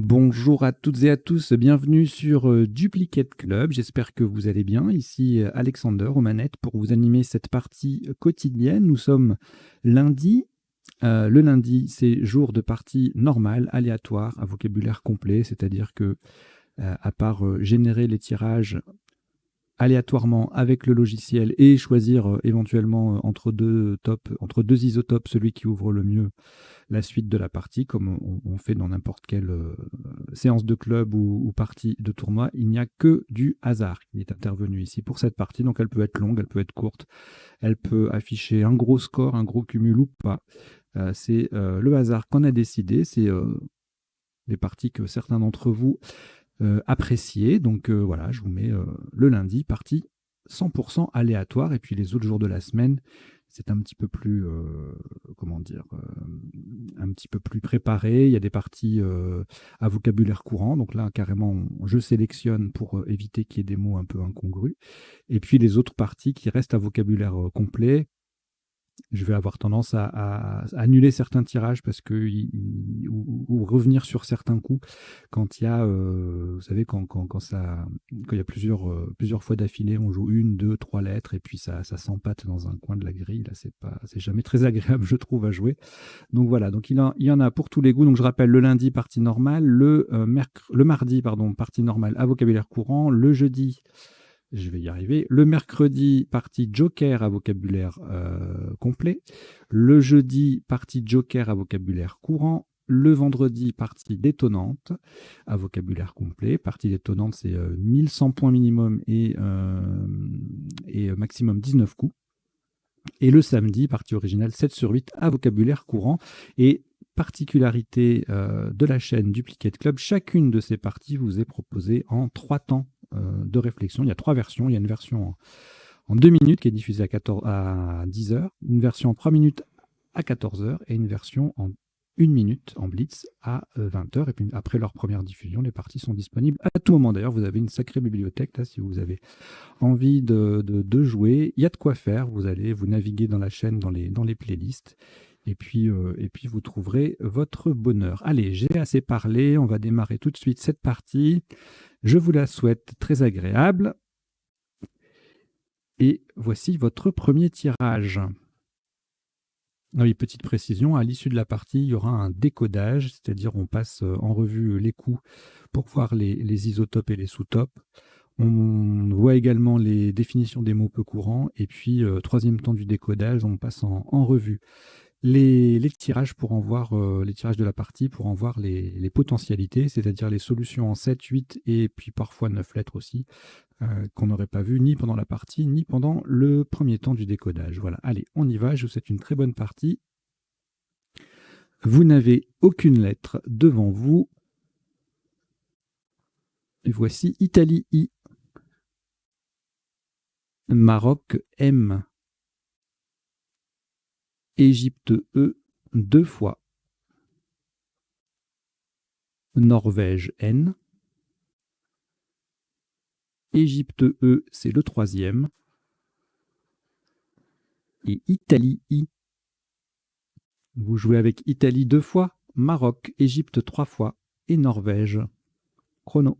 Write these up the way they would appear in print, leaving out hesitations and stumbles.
Bonjour à toutes et à tous, bienvenue sur Duplicate Club. J'espère que vous allez bien. Ici Alexander aux manettes pour vous animer cette partie quotidienne. Nous sommes lundi. Le lundi, c'est jour de partie normale, aléatoire, à vocabulaire complet, c'est-à-dire que, à part générer les tirages aléatoirement avec le logiciel et choisir éventuellement entre deux isotopes, celui qui ouvre le mieux la suite de la partie, comme on fait dans n'importe quelle séance de club ou partie de tournoi, il n'y a que du hasard qui est intervenu ici pour cette partie. Donc elle peut être longue, elle peut être courte, elle peut afficher un gros score, un gros cumul ou pas. C'est le hasard qu'on a décidé, c'est les parties que certains d'entre vous appréciez. Donc voilà, je vous mets le lundi, partie 100% aléatoire, et puis les autres jours de la semaine, c'est un petit peu plus, comment dire, un petit peu plus préparé. Il y a des parties à vocabulaire courant, donc là carrément je sélectionne pour éviter qu'il y ait des mots un peu incongrus. Et puis les autres parties qui restent à vocabulaire complet, je vais avoir tendance à annuler certains tirages parce que ou revenir sur certains coups quand il y a, vous savez, quand il y a plusieurs fois d'affilée, on joue une, deux, trois lettres et puis ça s'empâte dans un coin de la grille. Là, c'est jamais très agréable, je trouve, à jouer. Donc voilà, donc il y en a pour tous les goûts. Donc je rappelle, le lundi, partie normale, le mardi, pardon, partie normale à vocabulaire courant, le jeudi, je vais y arriver. Le mercredi, partie joker à vocabulaire complet. Le jeudi, partie joker à vocabulaire courant. Le vendredi, partie détonnante à vocabulaire complet. Partie détonnante, c'est 1100 points minimum et maximum 19 coups. Et le samedi, partie originale 7 sur 8 à vocabulaire courant. Et particularité de la chaîne Duplicate Club, chacune de ces parties vous est proposée en 3 temps de réflexion. Il y a 3 versions. Il y a une version en 2 minutes qui est diffusée à 10 heures, une version en 3 minutes à 14 heures et une version en 1 minute en blitz à 20 heures. Et puis après leur première diffusion, les parties sont disponibles à tout moment. D'ailleurs, vous avez une sacrée bibliothèque là, si vous avez envie de jouer. Il y a de quoi faire. Vous naviguez dans la chaîne, dans les playlists. Et puis vous trouverez votre bonheur. Allez, j'ai assez parlé. On va démarrer tout de suite cette partie. Je vous la souhaite très agréable. Et voici votre premier tirage. Ah oui, petite précision, à l'issue de la partie, il y aura un décodage, c'est-à-dire on passe en revue les coups pour voir les isotopes et les sous-topes. On voit également les définitions des mots peu courants. Et puis, troisième temps du décodage, on passe en revue les tirages pour en voir, les tirages de la partie pour en voir les potentialités, c'est-à-dire les solutions en 7, 8 et puis parfois 9 lettres aussi, qu'on n'aurait pas vu ni pendant la partie, ni pendant le premier temps du décodage. Voilà, allez, on y va, je vous souhaite une très bonne partie. Vous n'avez aucune lettre devant vous. Et voici Italie I. Maroc M. Égypte E 2 fois. Norvège N. Égypte E, c'est le troisième. Et Italie I. Vous jouez avec Italie 2 fois, Maroc, Égypte 3 fois et Norvège. Chrono.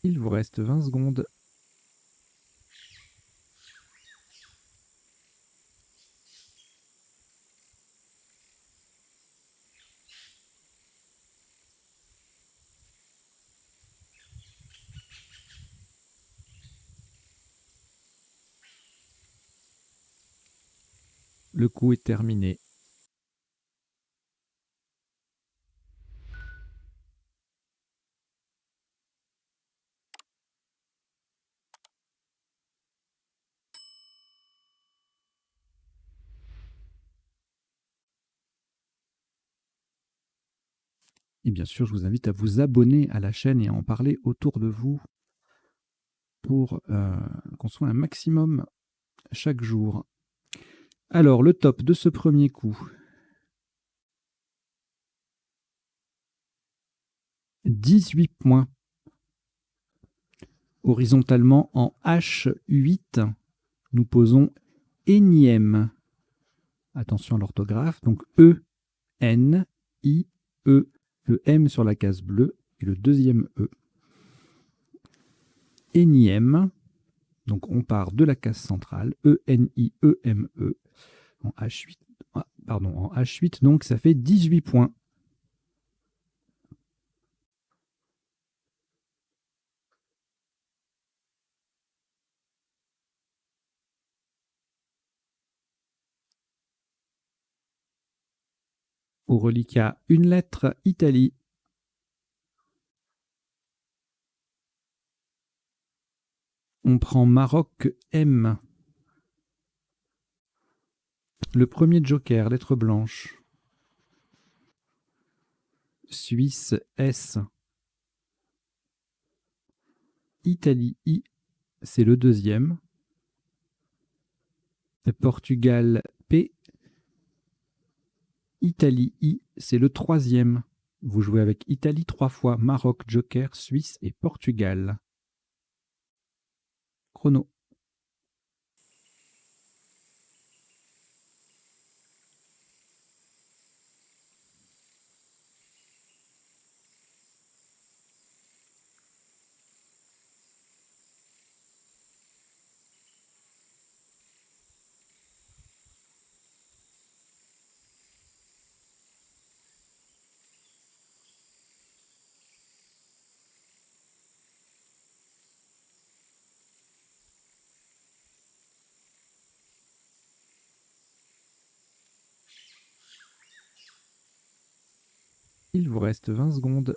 Il vous reste 20 secondes. Le coup est terminé. Et bien sûr, je vous invite à vous abonner à la chaîne et à en parler autour de vous pour qu'on soit un maximum chaque jour. Alors, le top de ce premier coup. 18 points. Horizontalement en H8, nous posons énième. Attention à l'orthographe. Donc E, N, I, E. Le M sur la case bleue et le deuxième E. Énième. Donc on part de la case centrale. E, N, I, E, M, E. En H8. En H8, donc ça fait 18 points. Au reliquat, une lettre, Italie. On prend Maroc, M. Le premier joker, lettre blanche. Suisse, S. Italie, I. C'est le deuxième. Portugal, P. Italie, I. C'est le troisième. Vous jouez avec Italie 3 fois, Maroc, joker, Suisse et Portugal. Chrono. Il vous reste 20 secondes.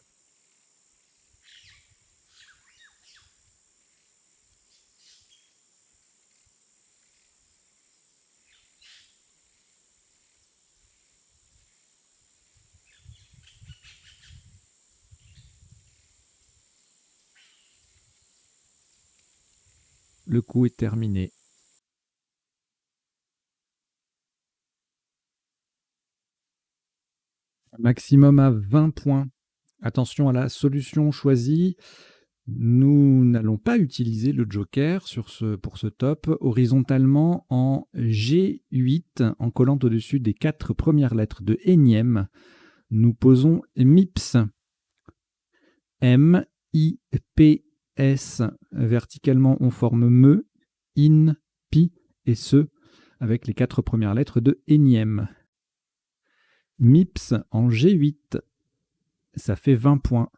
Le coup est terminé. Maximum à 20 points. Attention à la solution choisie. Nous n'allons pas utiliser le joker pour ce top. Horizontalement en G8, en collant au-dessus des 4 premières lettres de énième, nous posons MIPS. M, I, P, S. Verticalement, on forme me, in, pi et se, avec les 4 premières lettres de énième. MIPS en G8, ça fait 20 points.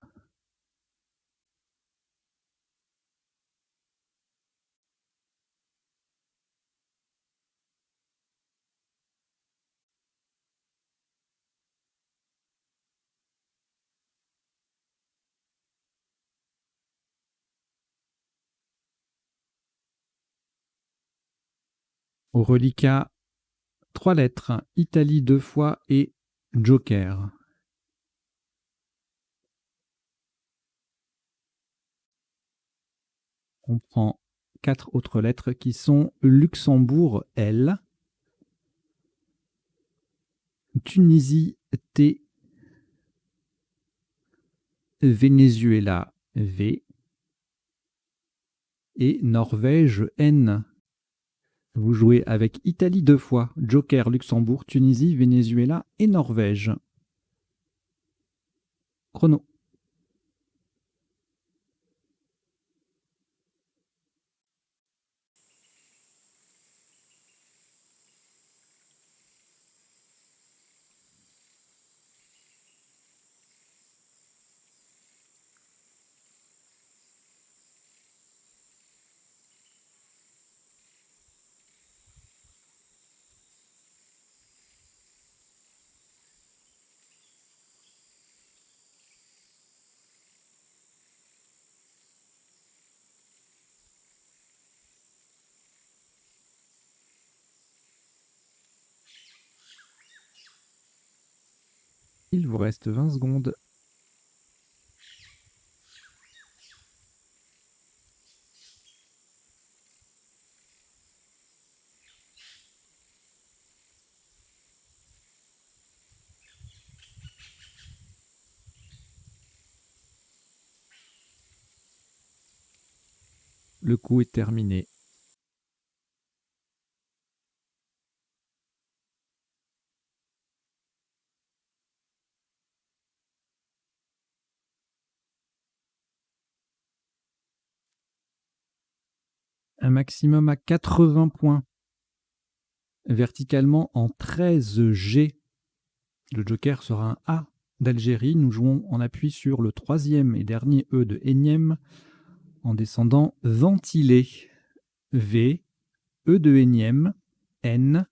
Au reliquat, 3 lettres, Italie 2 fois et joker. On prend 4 autres lettres qui sont Luxembourg, L, Tunisie, T, Venezuela, V, et Norvège, N. Vous jouez avec Italie 2 fois, joker, Luxembourg, Tunisie, Venezuela et Norvège. Chrono. Il vous reste 20 secondes. Le coup est terminé. Un maximum à 80 points. Verticalement en 13 G. Le joker sera un A d'Algérie. Nous jouons en appui sur le troisième et dernier E de énième en descendant ventilé. V, E de énième, N,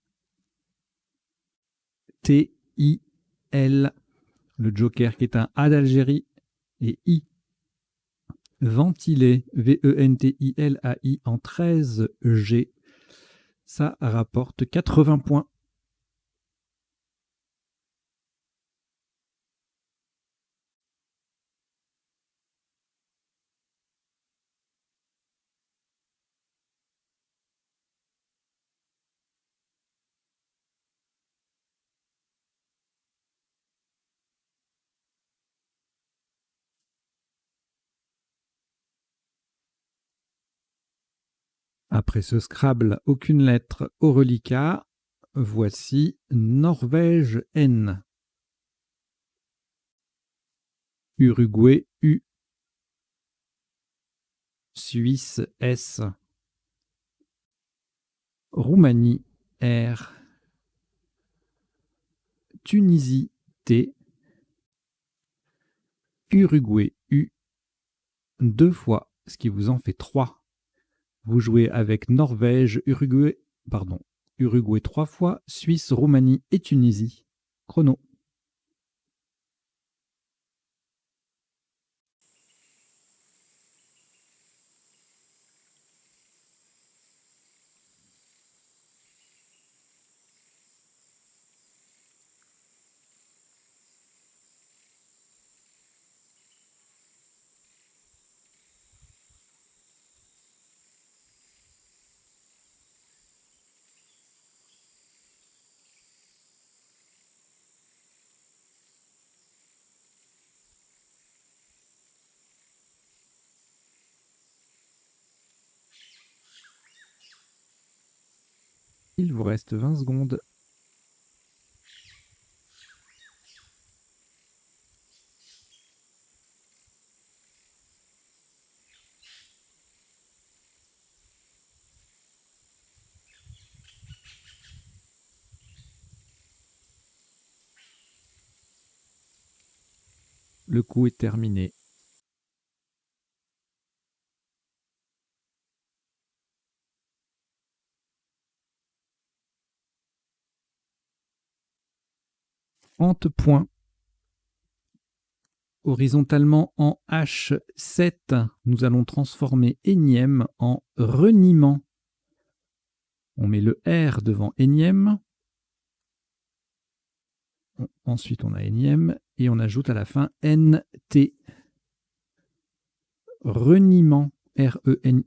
T, I, L. Le joker qui est un A d'Algérie et I. Ventilé, V-E-N-T-I-L-A-I en 13 G. Ça rapporte 80 points. Après ce Scrabble, aucune lettre au reliquat. Voici Norvège N. Uruguay U. Suisse S. Roumanie R. Tunisie T. Uruguay U. 2 fois, ce qui vous en fait 3. Vous jouez avec Norvège, Uruguay 3 fois, Suisse, Roumanie et Tunisie. Chrono. Il vous reste 20 secondes. Le coup est terminé. Point. Horizontalement en H7, nous allons transformer énième en reniement. On met le R devant énième. Ensuite, on a énième et on ajoute à la fin NT. Reniement, R-E-N-I-E-M-E-N-T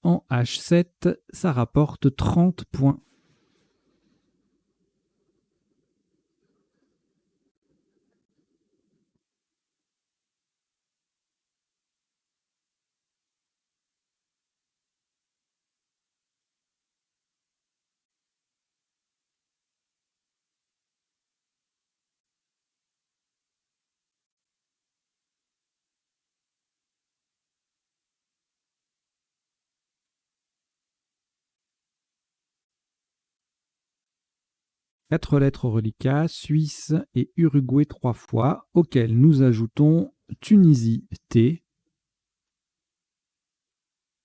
en H7, ça rapporte 30 points. Quatre lettres au reliquat, Suisse et Uruguay 3 fois, auxquelles nous ajoutons Tunisie T,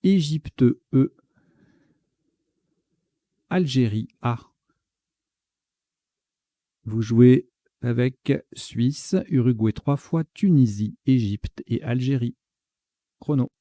Égypte E, Algérie A. Vous jouez avec Suisse, Uruguay 3 fois, Tunisie, Égypte et Algérie. Chrono.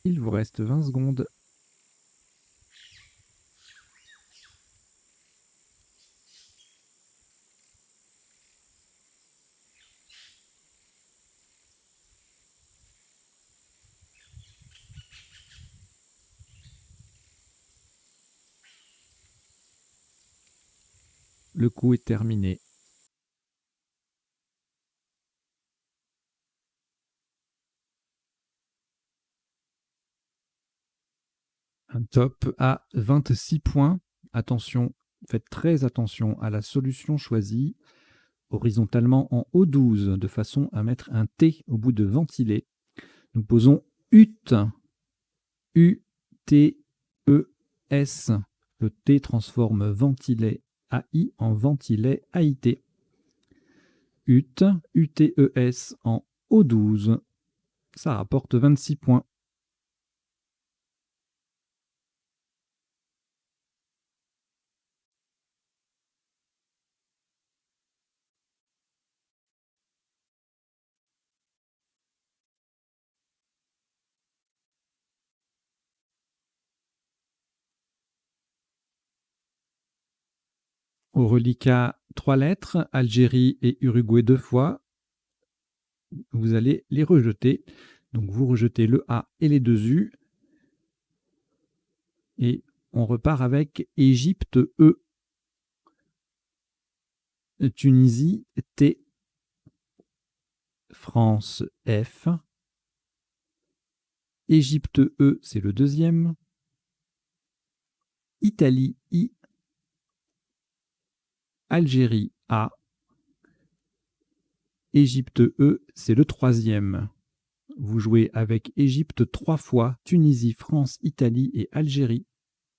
Il vous reste 20 secondes. Le coup est terminé. Un top à 26 points. Attention, faites très attention à la solution choisie, horizontalement en O12, de façon à mettre un T au bout de ventilé. Nous posons UT, U-T-E-S. Le T transforme ventilé AI en ventilé AIT. UT, U-T-E-S en O12. Ça rapporte 26 points. Au reliquat 3 lettres, Algérie et Uruguay 2 fois, vous allez les rejeter. Donc vous rejetez le A et les deux U. Et on repart avec Égypte E, Tunisie T, France F, Égypte E, c'est le deuxième, Italie I, Algérie A, Égypte E, c'est le troisième. Vous jouez avec Égypte 3 fois, Tunisie, France, Italie et Algérie.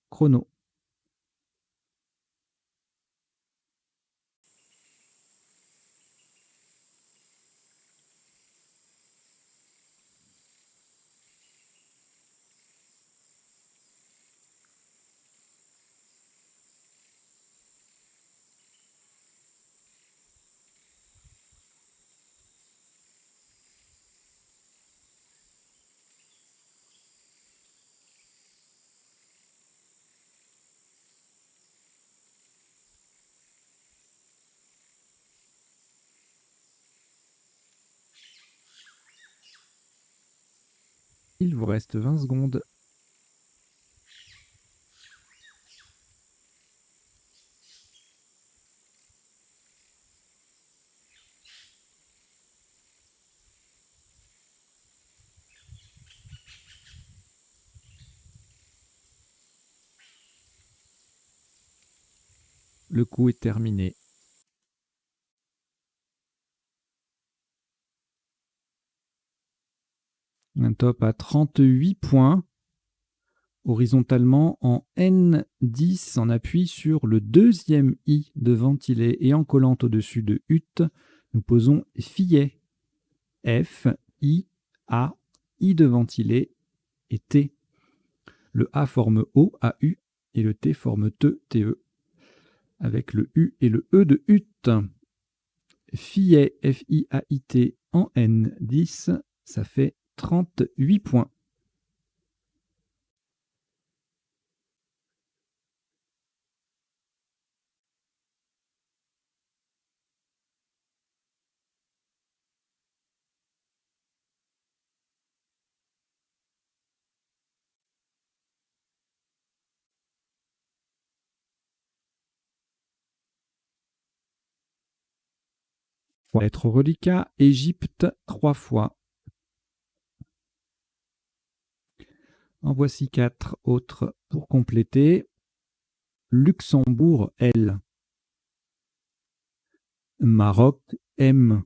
Chrono. Il vous reste 20 secondes. Le coup est terminé. Un top à 38 points. Horizontalement en N10, en appui sur le deuxième I de ventilé et en collant au-dessus de UT, nous posons fillet. F, I, A, I de ventilé et T. Le A forme O, A, U et le T forme T, T, E. Avec le U et le E de UT. Fillet, F-I-A-I-T en N10, ça fait 38 points. Lettre reliquat, Égypte 3 fois. En voici 4 autres pour compléter. Luxembourg L. Maroc M.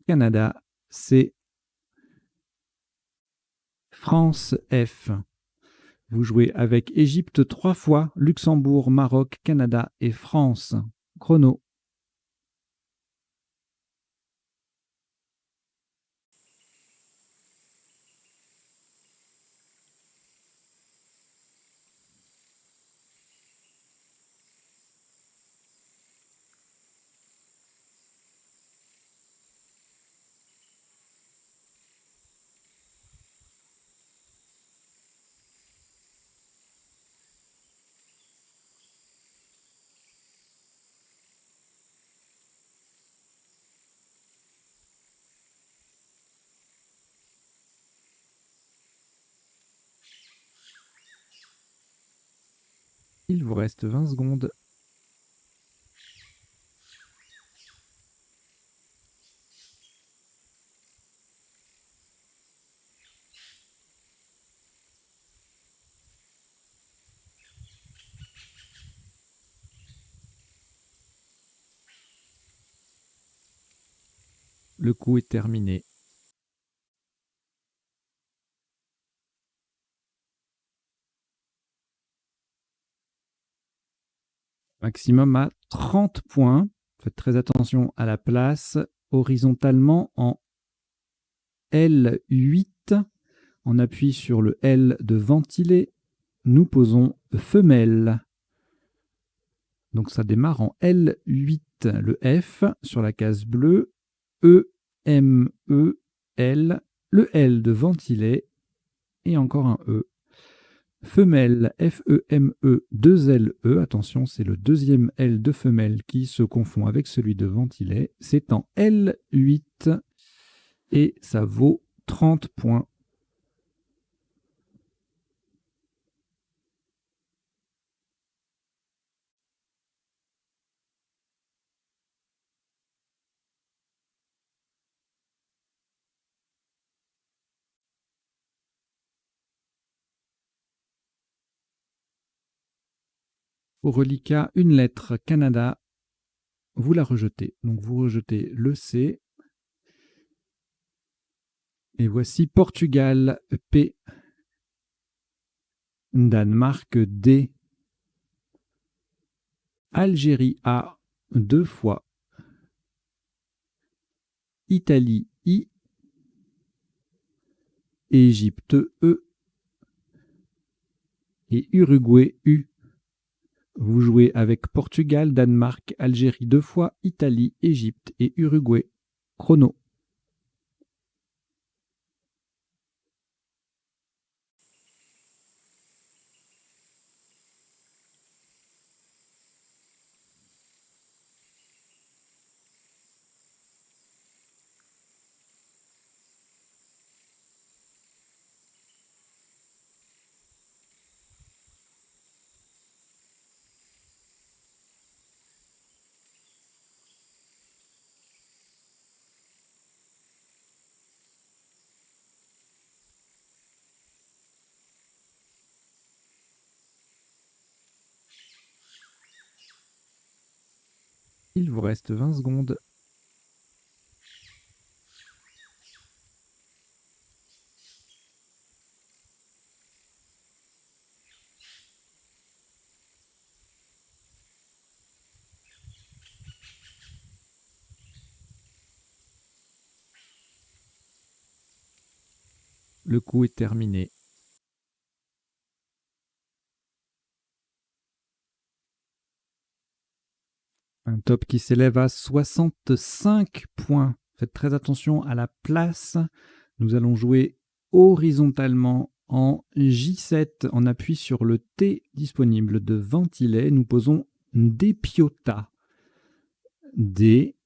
Canada C. France F. Vous jouez avec Égypte 3 fois, Luxembourg, Maroc, Canada et France. Chrono. Il vous reste 20 secondes. Le coup est terminé. Maximum à 30 points. Faites très attention à la place. Horizontalement en L8. On appuie sur le L de ventilé. Nous posons femelle. Donc ça démarre en L8. Le F sur la case bleue. E, M, E, L. Le L de ventilé. Et encore un E. Femelle, F-E-M-E, 2-L-E. Attention, c'est le deuxième L de femelle qui se confond avec celui de ventilet. C'est en L8 et ça vaut 30 points. Au reliquat, une lettre Canada, vous la rejetez. Donc vous rejetez le C. Et voici Portugal, P. Danemark, D. Algérie, A, 2 fois. Italie, I. Égypte, E. Et Uruguay, U. Vous jouez avec Portugal, Danemark, Algérie 2 fois, Italie, Égypte et Uruguay. Chrono. Il vous reste 20 secondes. Le coup est terminé. Un top qui s'élève à 65 points. Faites très attention à la place. Nous allons jouer horizontalement en J7. On appuie sur le T disponible de ventilet. Nous posons des piota. D,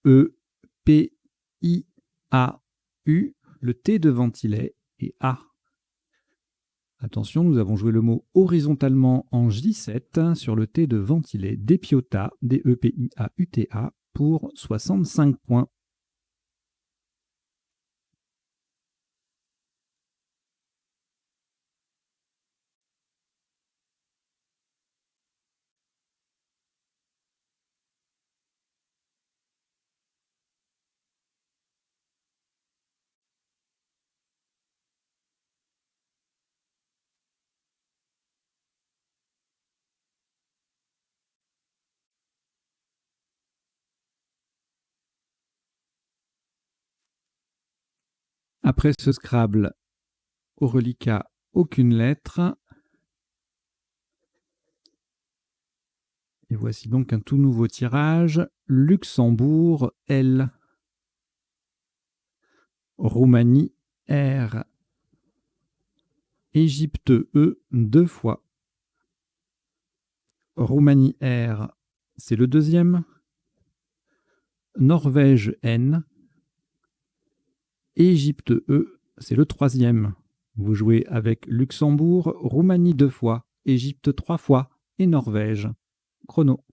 E, P, I, A, U. Le T de ventilet et A. Attention, nous avons joué le mot horizontalement en J7 sur le T de ventilé, Depiota, D-E-P-I-A-U-T-A, pour 65 points. Après ce Scrabble, au reliquat, aucune lettre. Et voici donc un tout nouveau tirage. Luxembourg, L. Roumanie, R. Égypte, E, 2 fois. Roumanie, R, c'est le deuxième. Norvège, N. Égypte, E, c'est le troisième. Vous jouez avec Luxembourg, Roumanie 2 fois, Égypte 3 fois et Norvège. Chrono.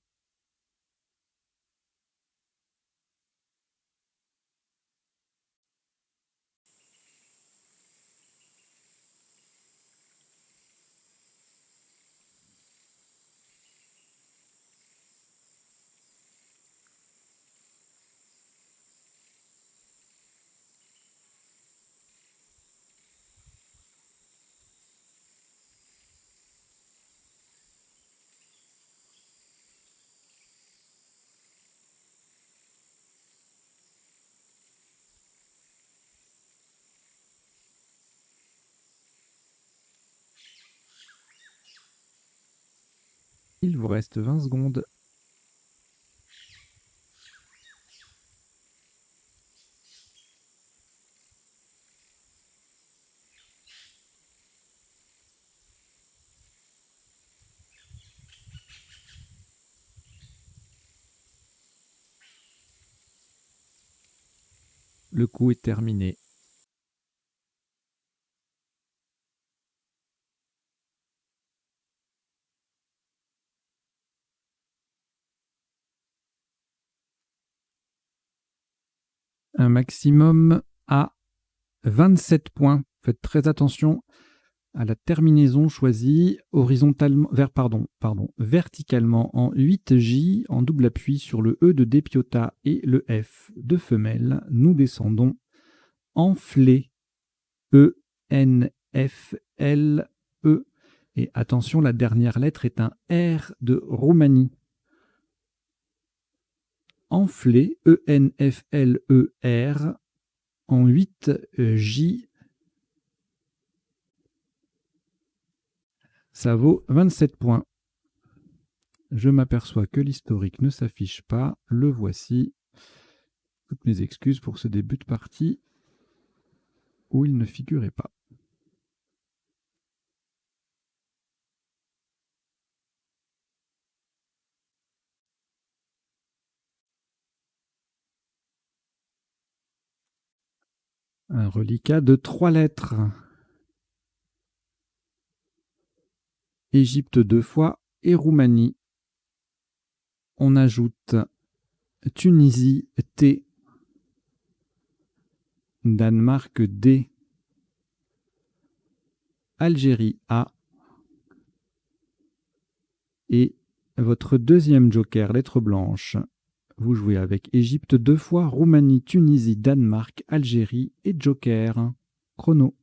Il vous reste 20 secondes. Le coup est terminé. Un maximum à 27 points. Faites très attention à la terminaison choisie verticalement en 8J en double appui sur le E de dépiota et le F de femelle. Nous descendons en flé. E, N, F, L, E. Et attention, la dernière lettre est un R de Roumanie. Enflé, E, N, F, L, E, R, en 8 J. Ça vaut 27 points. Je m'aperçois que l'historique ne s'affiche pas. Le voici. Toutes mes excuses pour ce début de partie où il ne figurait pas. Un reliquat de 3 lettres. Égypte 2 fois et Roumanie. On ajoute Tunisie T, Danemark D, Algérie A et votre deuxième joker, lettre blanche. Vous jouez avec Égypte 2 fois, Roumanie, Tunisie, Danemark, Algérie et joker. Chrono.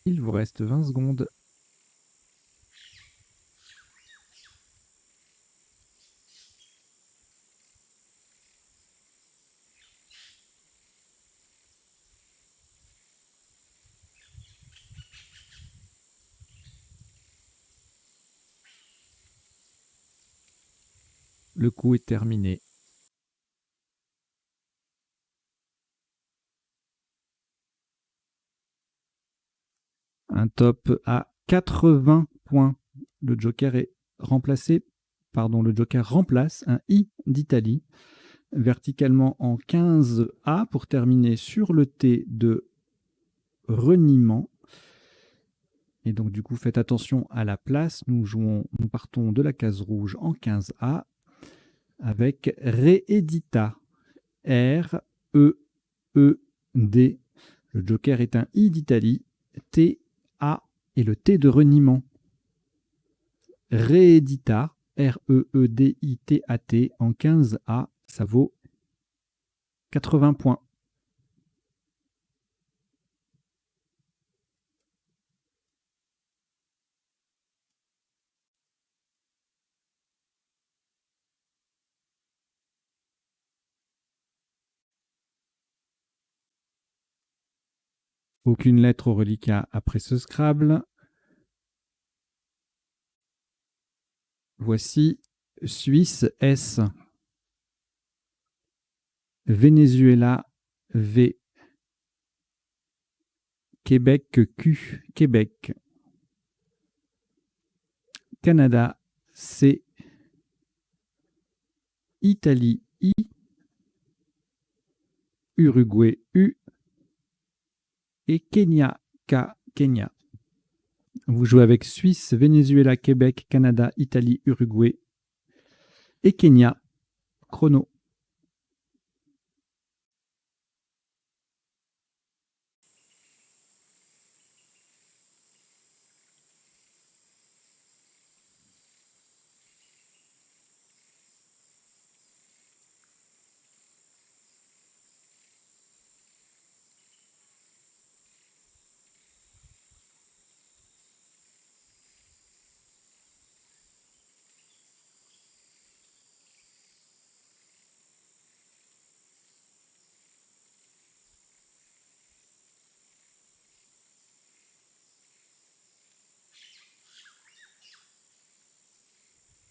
Il vous reste 20 secondes. Le coup est terminé. Un top à 80 points. Le joker remplace un I d'Italie. Verticalement en 15A pour terminer sur le T de reniement. Et donc du coup, faites attention à la place. Nous partons de la case rouge en 15A avec Réédita. R, E, E, D. Le joker est un I d'Italie. T, A et le T de reniement. Réédita. R-E-E-D-I-T-A-T en 15A. Ça vaut 80 points. Aucune lettre au reliquat après ce Scrabble. Voici Suisse S. Venezuela V. Québec Q. Québec. Canada C. Italie I. Uruguay U. Et Kenya K. Kenya. Vous jouez avec Suisse, Venezuela, Québec, Canada, Italie, Uruguay et Kenya. Chrono.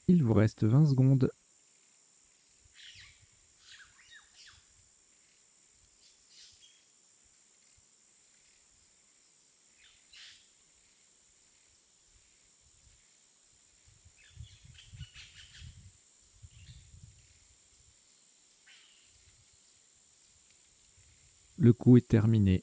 Il vous reste 20 secondes. Le coup est terminé.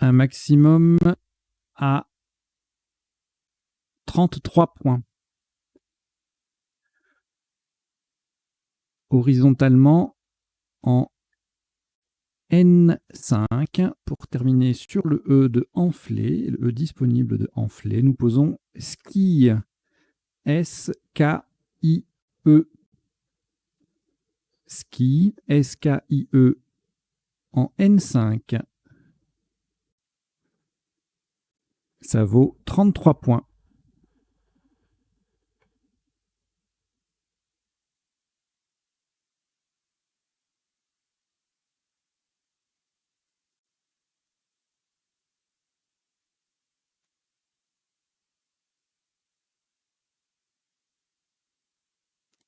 Un maximum à 33 points. Horizontalement en N5 pour terminer sur le E de enflé, le E disponible de enflé. Nous posons ski. S-K-I-E. Ski. S-K-I-E en N5. Ça vaut 33 points.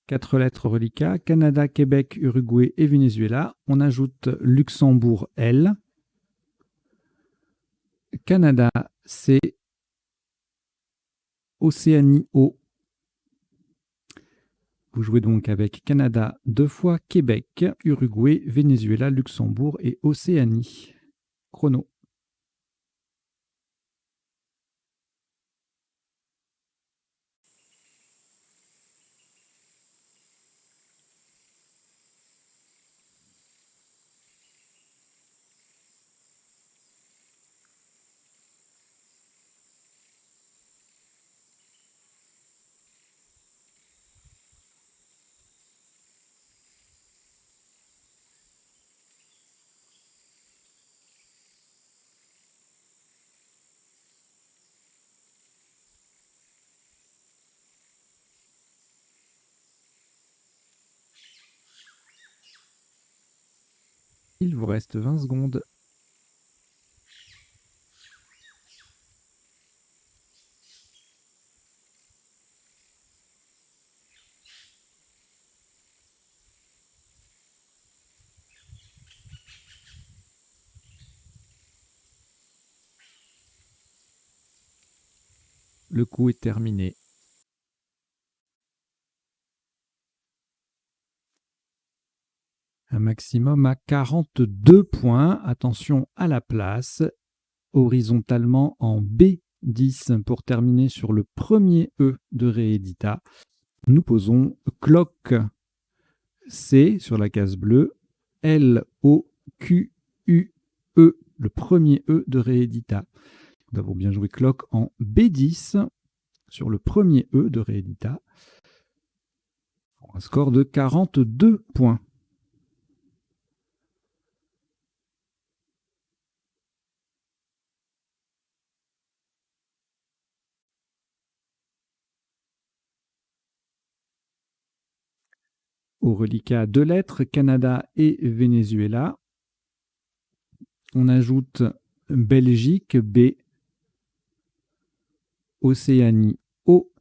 Quatre lettres reliquats, Canada, Québec, Uruguay et Venezuela. On ajoute Luxembourg L. Canada C. Océanie O. Vous jouez donc avec Canada 2 fois, Québec, Uruguay, Venezuela, Luxembourg et Océanie. Chrono. Il vous reste 20 secondes. Le coup est terminé. Un maximum à 42 points. Attention à la place. Horizontalement en B10 pour terminer sur le premier E de réédita. Nous posons cloque C sur la case bleue. L-O-Q-U-E, le premier E de réédita. Nous avons bien joué cloque en B10 sur le premier E de réédita. Un score de 42 points. Au reliquat 2 lettres, Canada et Venezuela. On ajoute Belgique, B, Océanie, O,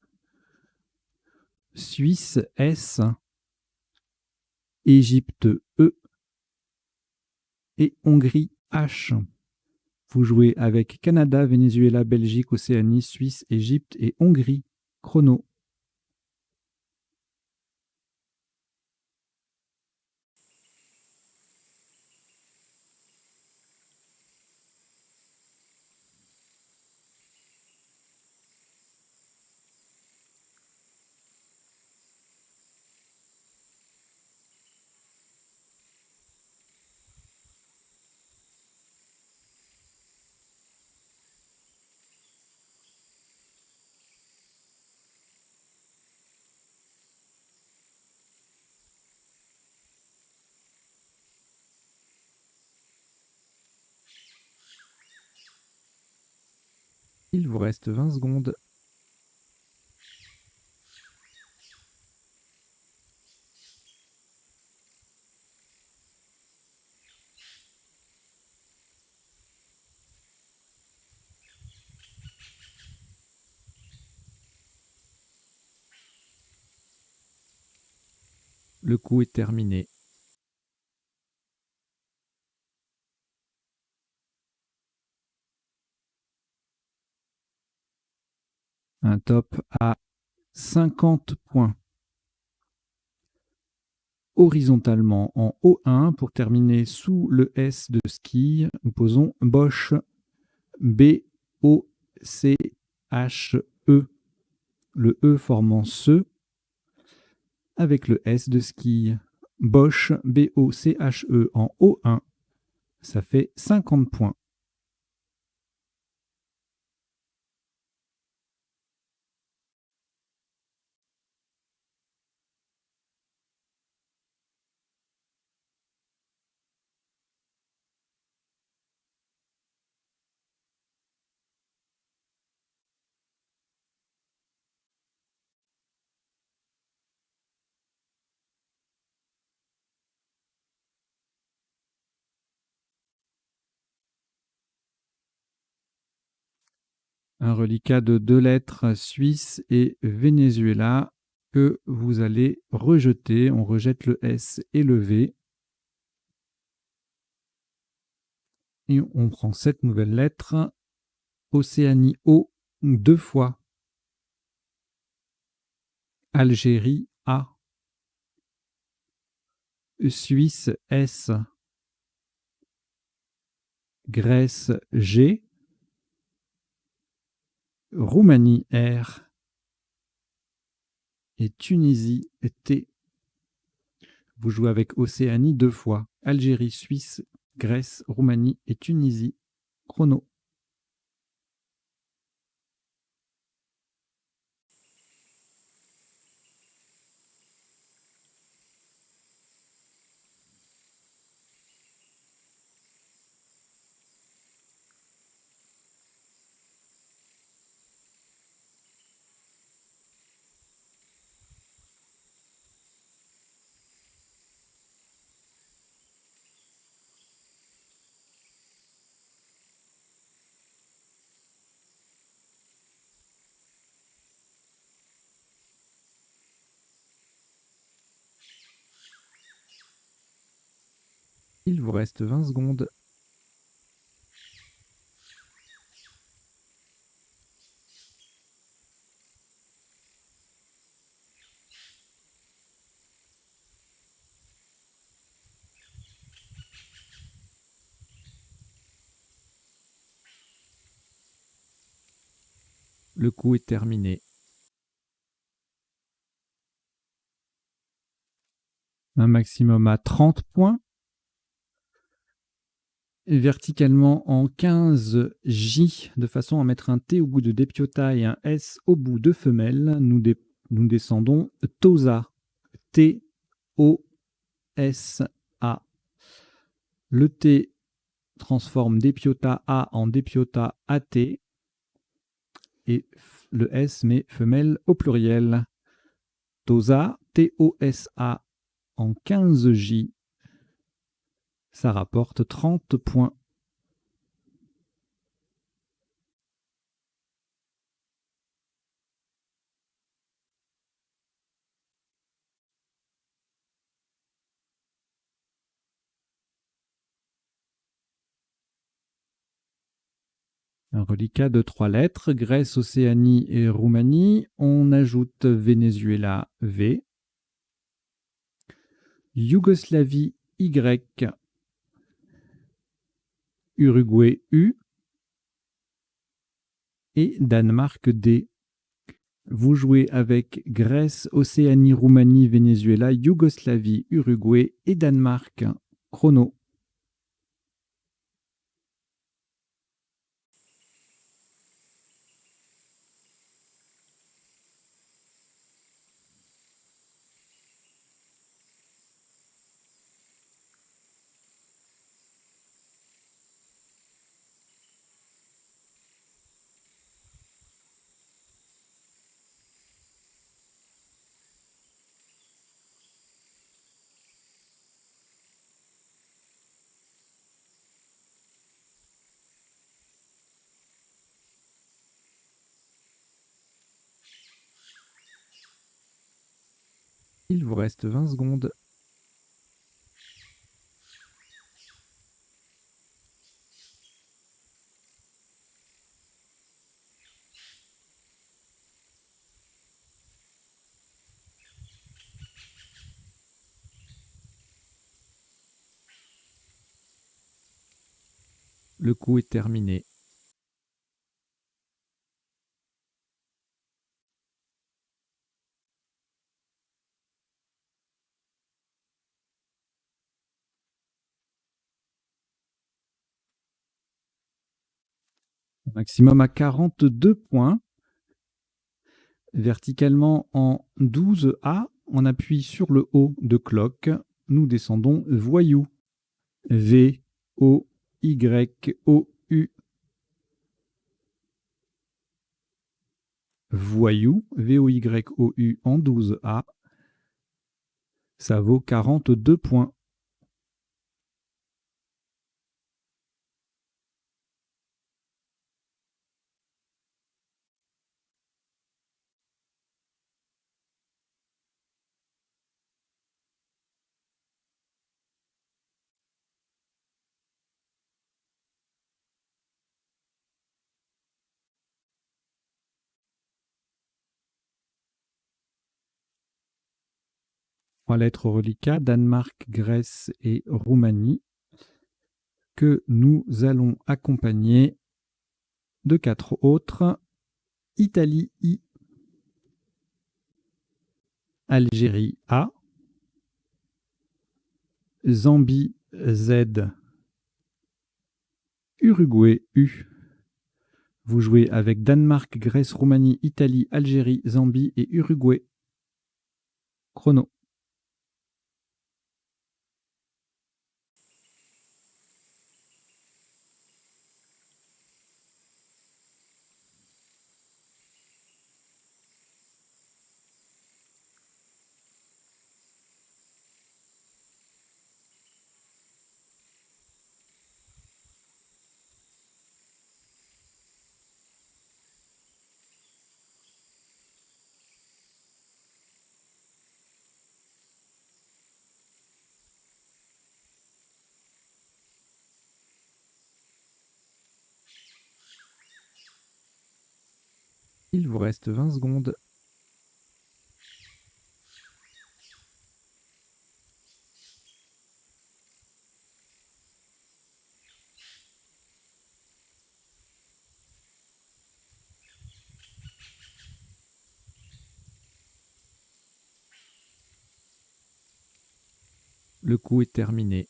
Suisse, S, Égypte, E et Hongrie, H. Vous jouez avec Canada, Venezuela, Belgique, Océanie, Suisse, Égypte et Hongrie. Chrono. Il vous reste 20 secondes. Le coup est terminé. Un top à 50 points. Horizontalement en O1 pour terminer sous le S de ski, nous posons Bosch, B, O, C, H, E. Le E formant ce avec le S de ski. Bosch, B, O, C, H, E en O1. Ça fait 50 points. Un reliquat de 2 lettres, Suisse et Venezuela, que vous allez rejeter. On rejette le S et le V. Et on prend cette nouvelle lettre, Océanie O, 2 fois. Algérie A. Suisse S. Grèce G. Roumanie R. Et Tunisie T. Vous jouez avec Océanie 2 fois. Algérie, Suisse, Grèce, Roumanie et Tunisie. Chrono. Il vous reste 20 secondes. Le coup est terminé. Un maximum à 30 points. Et verticalement en 15 J, de façon à mettre un T au bout de Dépiota et un S au bout de femelle. Nous descendons Tosa. T-O-S-A. Le T transforme Dépiota A en Dépiota A-T. Et le S met femelle au pluriel. Tosa, T-O-S-A, en 15J. Ça rapporte 30 points. Un reliquat de 3 lettres, Grèce, Océanie et Roumanie. On ajoute Venezuela, V. Yougoslavie, Y. Uruguay, U. Et Danemark, D. Vous jouez avec Grèce, Océanie, Roumanie, Venezuela, Yougoslavie, Uruguay et Danemark. Chrono. Il vous reste 20 secondes. Le coup est terminé. Maximum à 42 points. Verticalement en 12A, on appuie sur le haut de cloque. Nous descendons voyou. V, O, Y, O, U. Voyou, V-O-Y-O-U en 12A. Ça vaut 42 points. Trois lettres reliquats, Danemark, Grèce et Roumanie, que nous allons accompagner de 4 autres. Italie, I. Algérie, A. Zambie, Z. Uruguay, U. Vous jouez avec Danemark, Grèce, Roumanie, Italie, Algérie, Zambie et Uruguay. Chrono. Il vous reste 20 secondes. Le coup est terminé.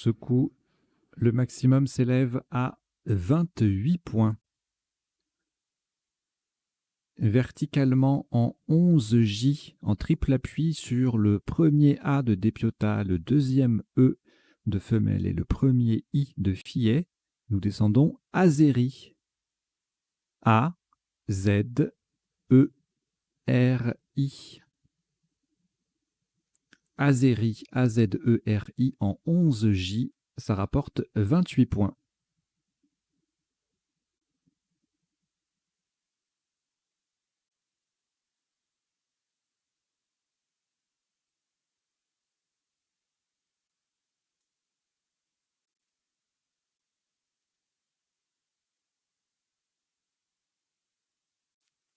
Ce coup, le maximum s'élève à 28 points. Verticalement en 11J, en triple appui sur le premier A de dépiota, le deuxième E de femelle et le premier I de fillet. Nous descendons Azeri. A-Z-E-R-I. Azeri, A-Z-E-R-I en 11J, ça rapporte 28 points.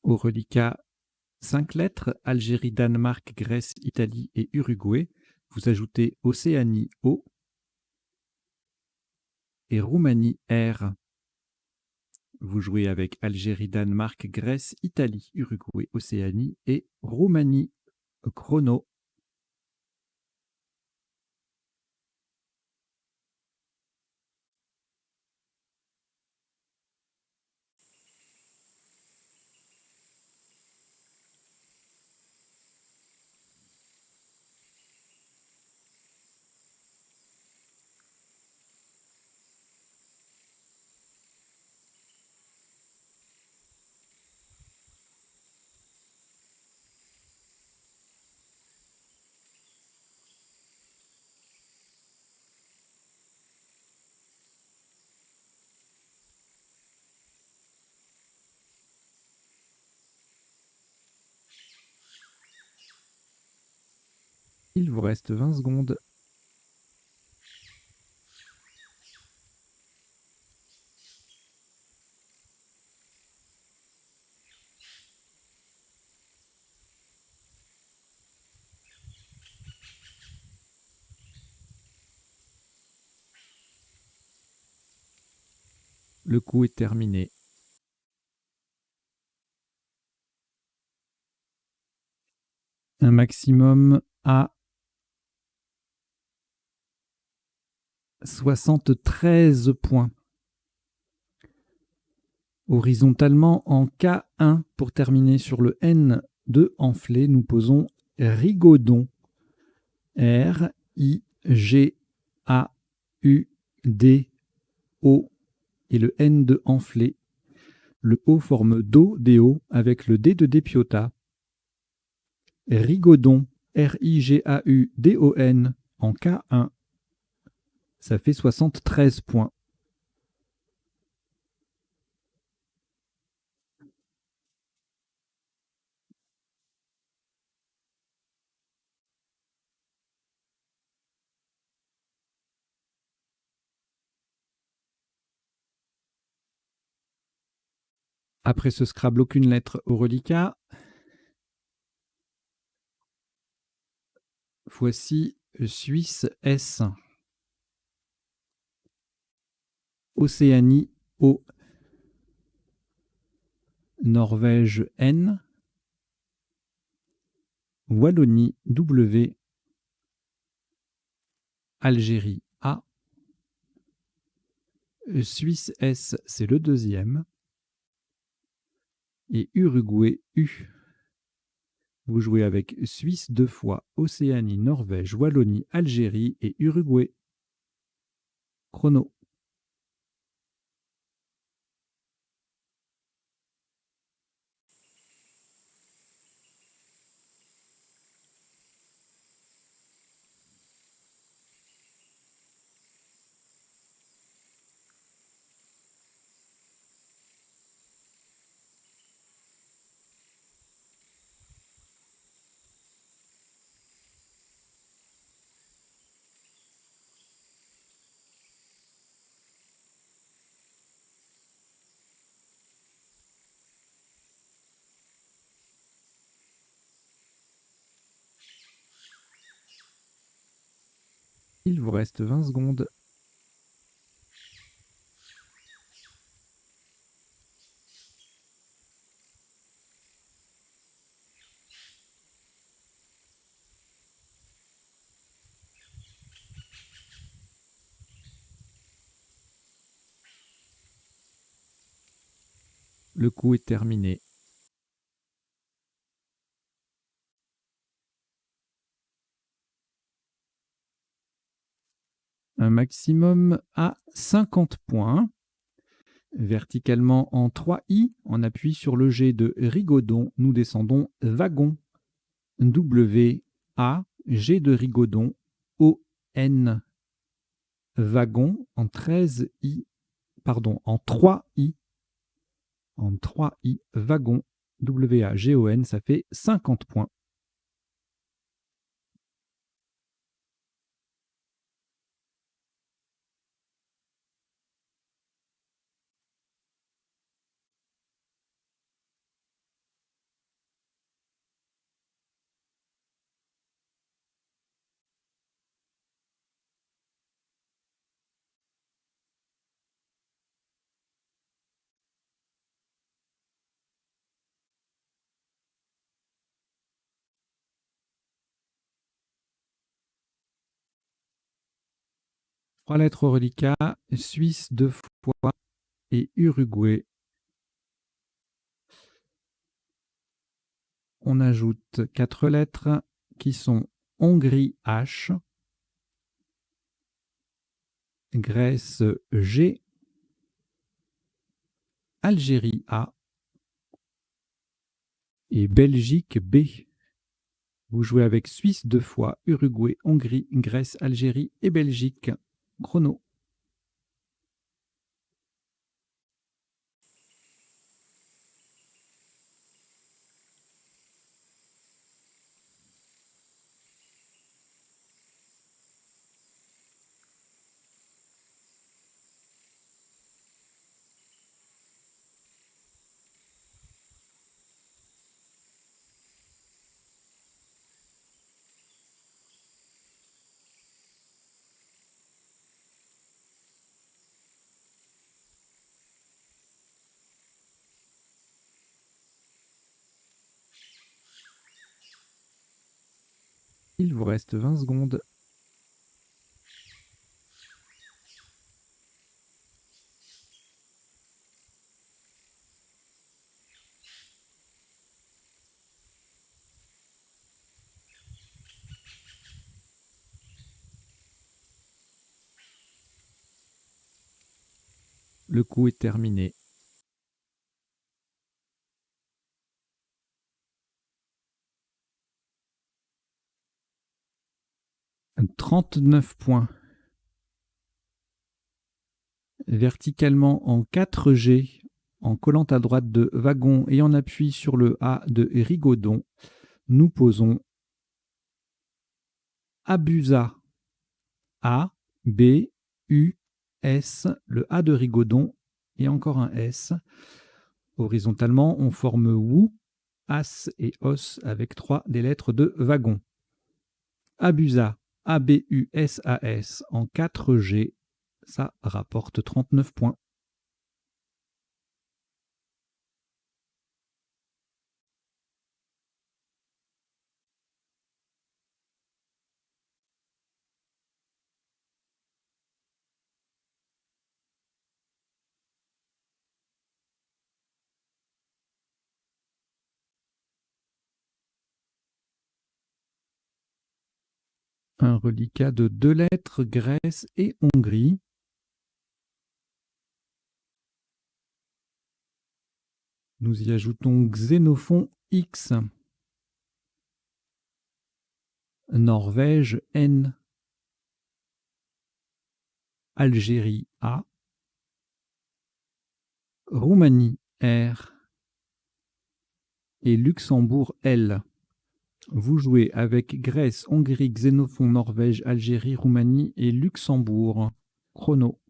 Au reliquat 5 lettres, Algérie, Danemark, Grèce, Italie et Uruguay. Vous ajoutez Océanie O et Roumanie R. Vous jouez avec Algérie, Danemark, Grèce, Italie, Uruguay, Océanie et Roumanie. Chrono. Il vous reste 20 secondes. Le coup est terminé. Un maximum à 73 points. Horizontalement en K1 pour terminer sur le N de Enflé, nous posons Rigaudon. R-I-G-A-U-D-O et le N de Enflé. Le O forme Do, D-O avec le D de Dépiota. Rigaudon, R-I-G-A-U-D-O-N en K1. Ça fait 73 points. Après ce Scrabble, aucune lettre au reliquat. Voici Suisse S. Océanie O. Norvège N. Wallonie W. Algérie A. Suisse S, c'est le deuxième. Et Uruguay U. Vous jouez avec Suisse 2 fois, Océanie, Norvège, Wallonie, Algérie et Uruguay. Chrono. Il vous reste 20 secondes. Le coup est terminé. Un maximum à 50 points. Verticalement en 3 I, on appuie sur le G de Rigaudon, nous descendons wagon. W, A, G de Rigaudon, O, N. Wagon en 13 I, pardon, en 3 I. En 3 I, wagon, W-A-G-O-N, ça fait 50 points. Trois lettres au reliquat, Suisse 2 fois et Uruguay. On ajoute 4 lettres qui sont Hongrie H, Grèce G, Algérie A et Belgique B. Vous jouez avec Suisse 2 fois, Uruguay, Hongrie, Grèce, Algérie et Belgique. Chrono. Il vous reste 20 secondes. . . . . . . . . . . . . . . . . . . . . . . . . . . . . . . . . . . . . . . . . . . . . . . . . . . . . . . . . . . Le coup est terminé. « 39 points. Verticalement en 4G, en collant à droite de wagon et en appui sur le A de Rigaudon, nous posons Abusa. A, B, U, S, le A de Rigaudon et encore un S. Horizontalement, on forme WOU, As et Os avec 3 des lettres de wagon. Abusa, A-B-U-S-A-S en 4G, ça rapporte 39 points. Un reliquat de 2 lettres, Grèce et Hongrie. Nous y ajoutons Xénophon X. Norvège N. Algérie A. Roumanie R. Et Luxembourg L. Vous jouez avec Grèce, Hongrie, Xénophon, Norvège, Algérie, Roumanie et Luxembourg. Chrono.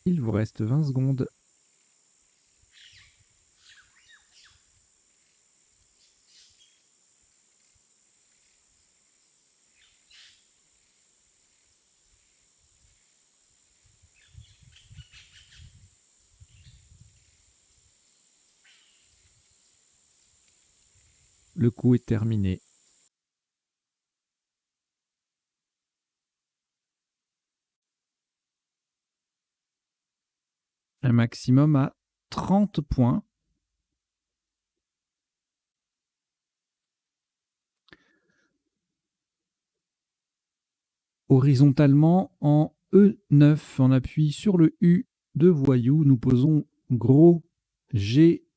Il vous reste 20 secondes. . . . . . . . . . . . . . . . . . . . . . . . . . . . . . . . . . . . . . . . . . . . . . . . . . . . . . . . . . . . Le coup est terminé. Un maximum à 30 points. Horizontalement, en E9, on appuie sur le U de voyou. Nous posons gros G-R-A-U-X.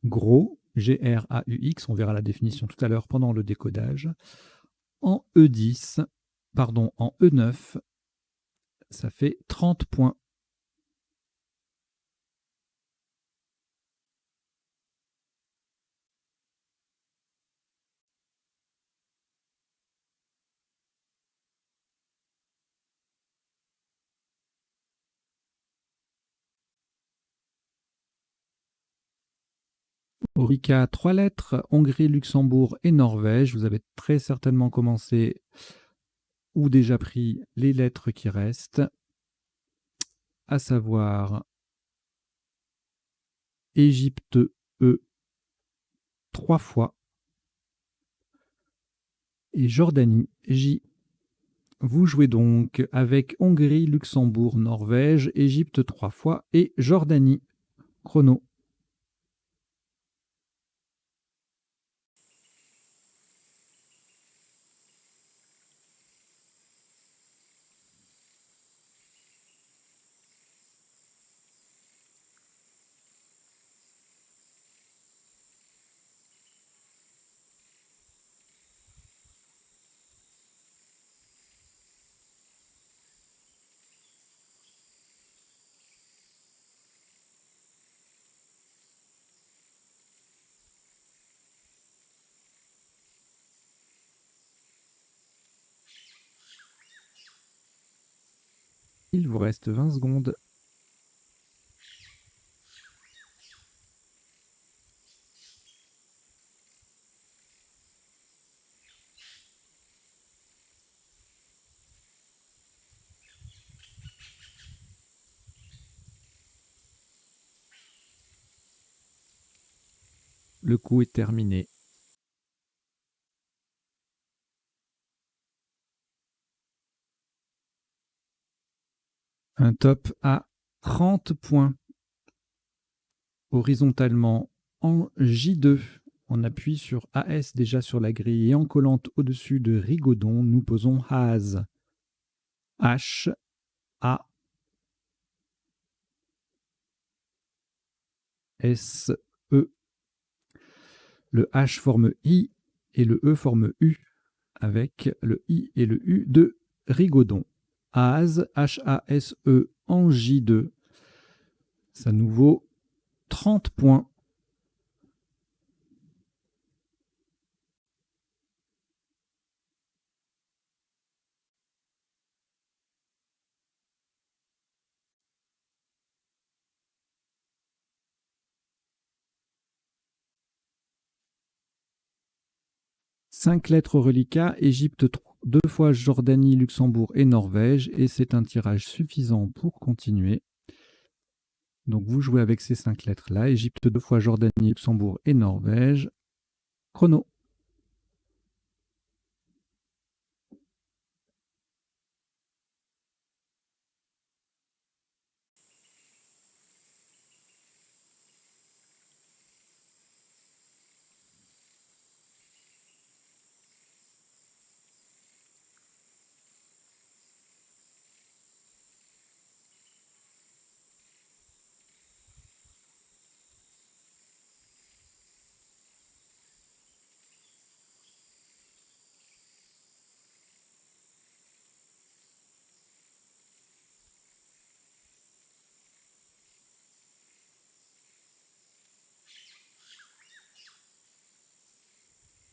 Gros G-R-A-U-X, on verra la définition tout à l'heure pendant le décodage. En E10, pardon, en E9, ça fait 30 points. Orica, 3 lettres, Hongrie, Luxembourg et Norvège. Vous avez très certainement commencé ou déjà pris les lettres qui restent, à savoir Égypte, E, 3 fois, et Jordanie, J. Vous jouez donc avec Hongrie, Luxembourg, Norvège, Égypte 3 fois et Jordanie. Chrono. Il vous reste 20 secondes. Le coup est terminé. Un top à 30 points. Horizontalement en J2. On appuie sur AS déjà sur la grille et en collante au-dessus de Rigaudon, nous posons Has. H, A, S, E. Le H forme I et le E forme U avec le I et le U de Rigaudon. Has, H-A-S-E en J2. Ça nous vaut 30 points. Cinq lettres reliquats, Égypte 2 fois, Jordanie, Luxembourg et Norvège. Et c'est un tirage suffisant pour continuer. Donc vous jouez avec ces 5 lettres-là. Égypte 2 fois, Jordanie, Luxembourg et Norvège. Chrono.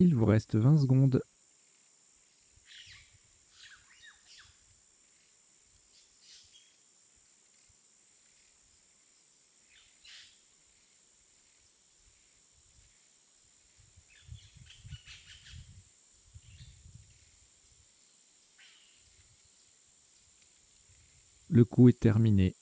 Il vous reste 20 secondes. Le coup est terminé.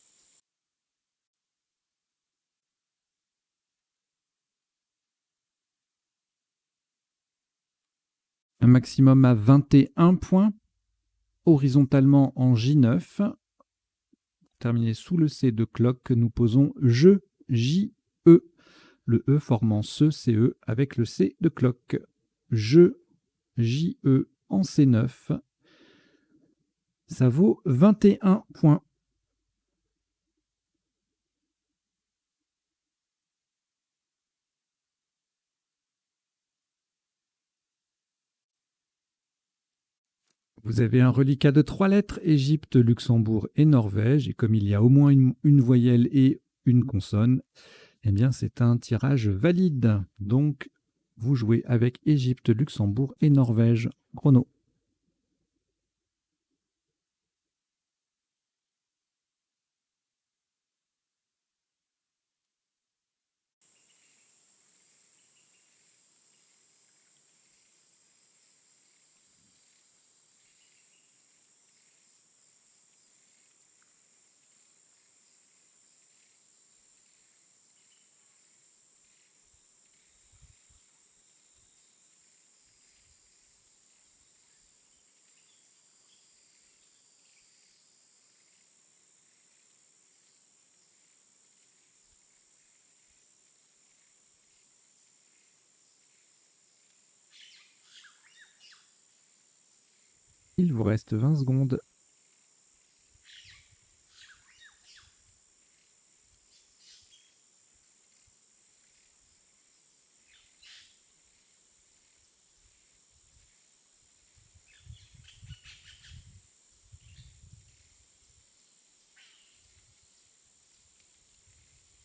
Un maximum à 21 points. Horizontalement en J9. Terminé sous le C de cloque, nous posons je, J, E. Le E formant ce, CE avec le C de cloque. Je, J, E en C9. Ça vaut 21 points. Vous avez un reliquat de 3 lettres, Égypte, Luxembourg et Norvège. Et comme il y a au moins une voyelle et une consonne, eh bien c'est un tirage valide. Donc vous jouez avec Égypte, Luxembourg et Norvège. Chrono. Il vous reste 20 secondes.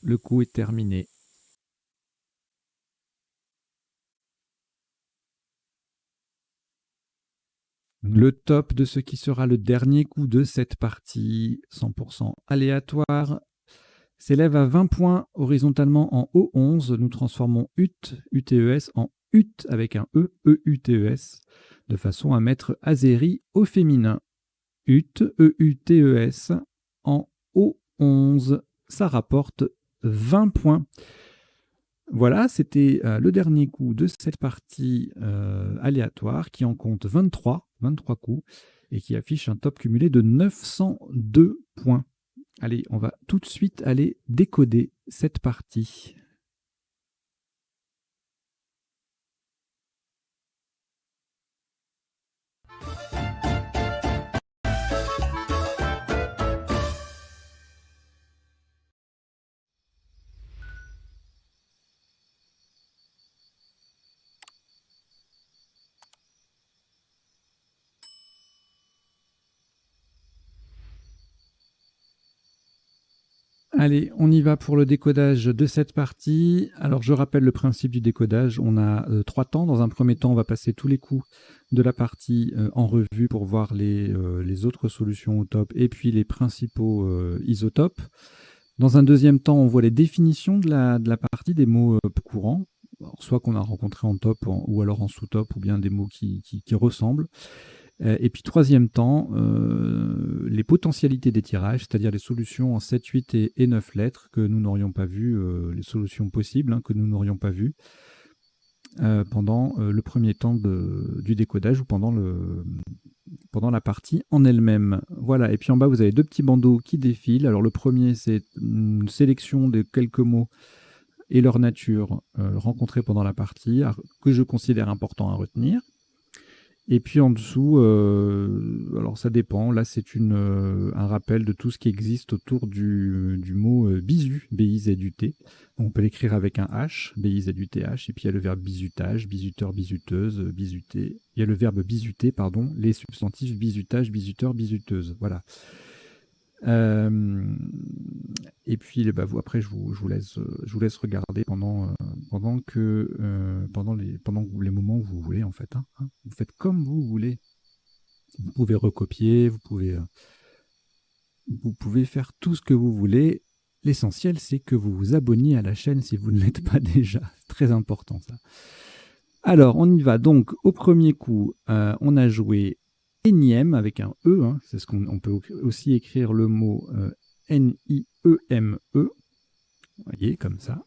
Le coup est terminé. Le top de ce qui sera le dernier coup de cette partie, 100% aléatoire, s'élève à 20 points horizontalement en O11. Nous transformons UT, UTES en UT avec un E, EUTES, de façon à mettre Azeri au féminin. UT, EUTES en O11. Ça rapporte 20 points. Voilà, c'était le dernier coup de cette partie aléatoire qui en compte 23 coups et qui affiche un top cumulé de 902 points. Allez, on va tout de suite aller décoder cette partie. Allez, on y va pour le décodage de cette partie. Alors, je rappelle le principe du décodage. On a 3 temps. Dans un premier temps, on va passer tous les coups de la partie en revue pour voir les autres solutions au top et puis les principaux isotopes. Dans un deuxième temps, on voit les définitions de la partie, des mots courants, alors, soit qu'on a rencontrés en top ou alors en sous-top, ou bien des mots qui ressemblent. Et puis troisième temps, les potentialités des tirages, c'est-à-dire les solutions en 7, 8 et 9 lettres que nous n'aurions pas vues, les solutions possibles que nous n'aurions pas vues pendant le premier temps du décodage ou pendant la partie en elle-même. Voilà, et puis en bas, vous avez 2 petits bandeaux qui défilent. Alors le premier, c'est une sélection de quelques mots et leur nature rencontrés pendant la partie, que je considère important à retenir. Et puis en dessous, alors ça dépend, là c'est un rappel de tout ce qui existe autour du mot bisu, B-I-Z-U-T. On peut l'écrire avec un H, B-I-Z-U-T-H, et puis il y a le verbe bisutage, bisuteur, bisuteuse, bisuter. Il y a le verbe bisuter, pardon, les substantifs bisutage, bisuteur, bisuteuse. Voilà. Et puis après je vous laisse regarder pendant les moments où vous voulez en fait. Vous faites comme vous voulez. Vous pouvez recopier, vous pouvez faire tout ce que vous voulez. L'essentiel c'est que vous vous abonniez à la chaîne si vous ne l'êtes pas déjà. C'est très important ça. Alors on y va donc au premier coup. On a joué énième avec un E, c'est ce qu'on peut aussi écrire le mot N-I-E-M-E, vous voyez, comme ça.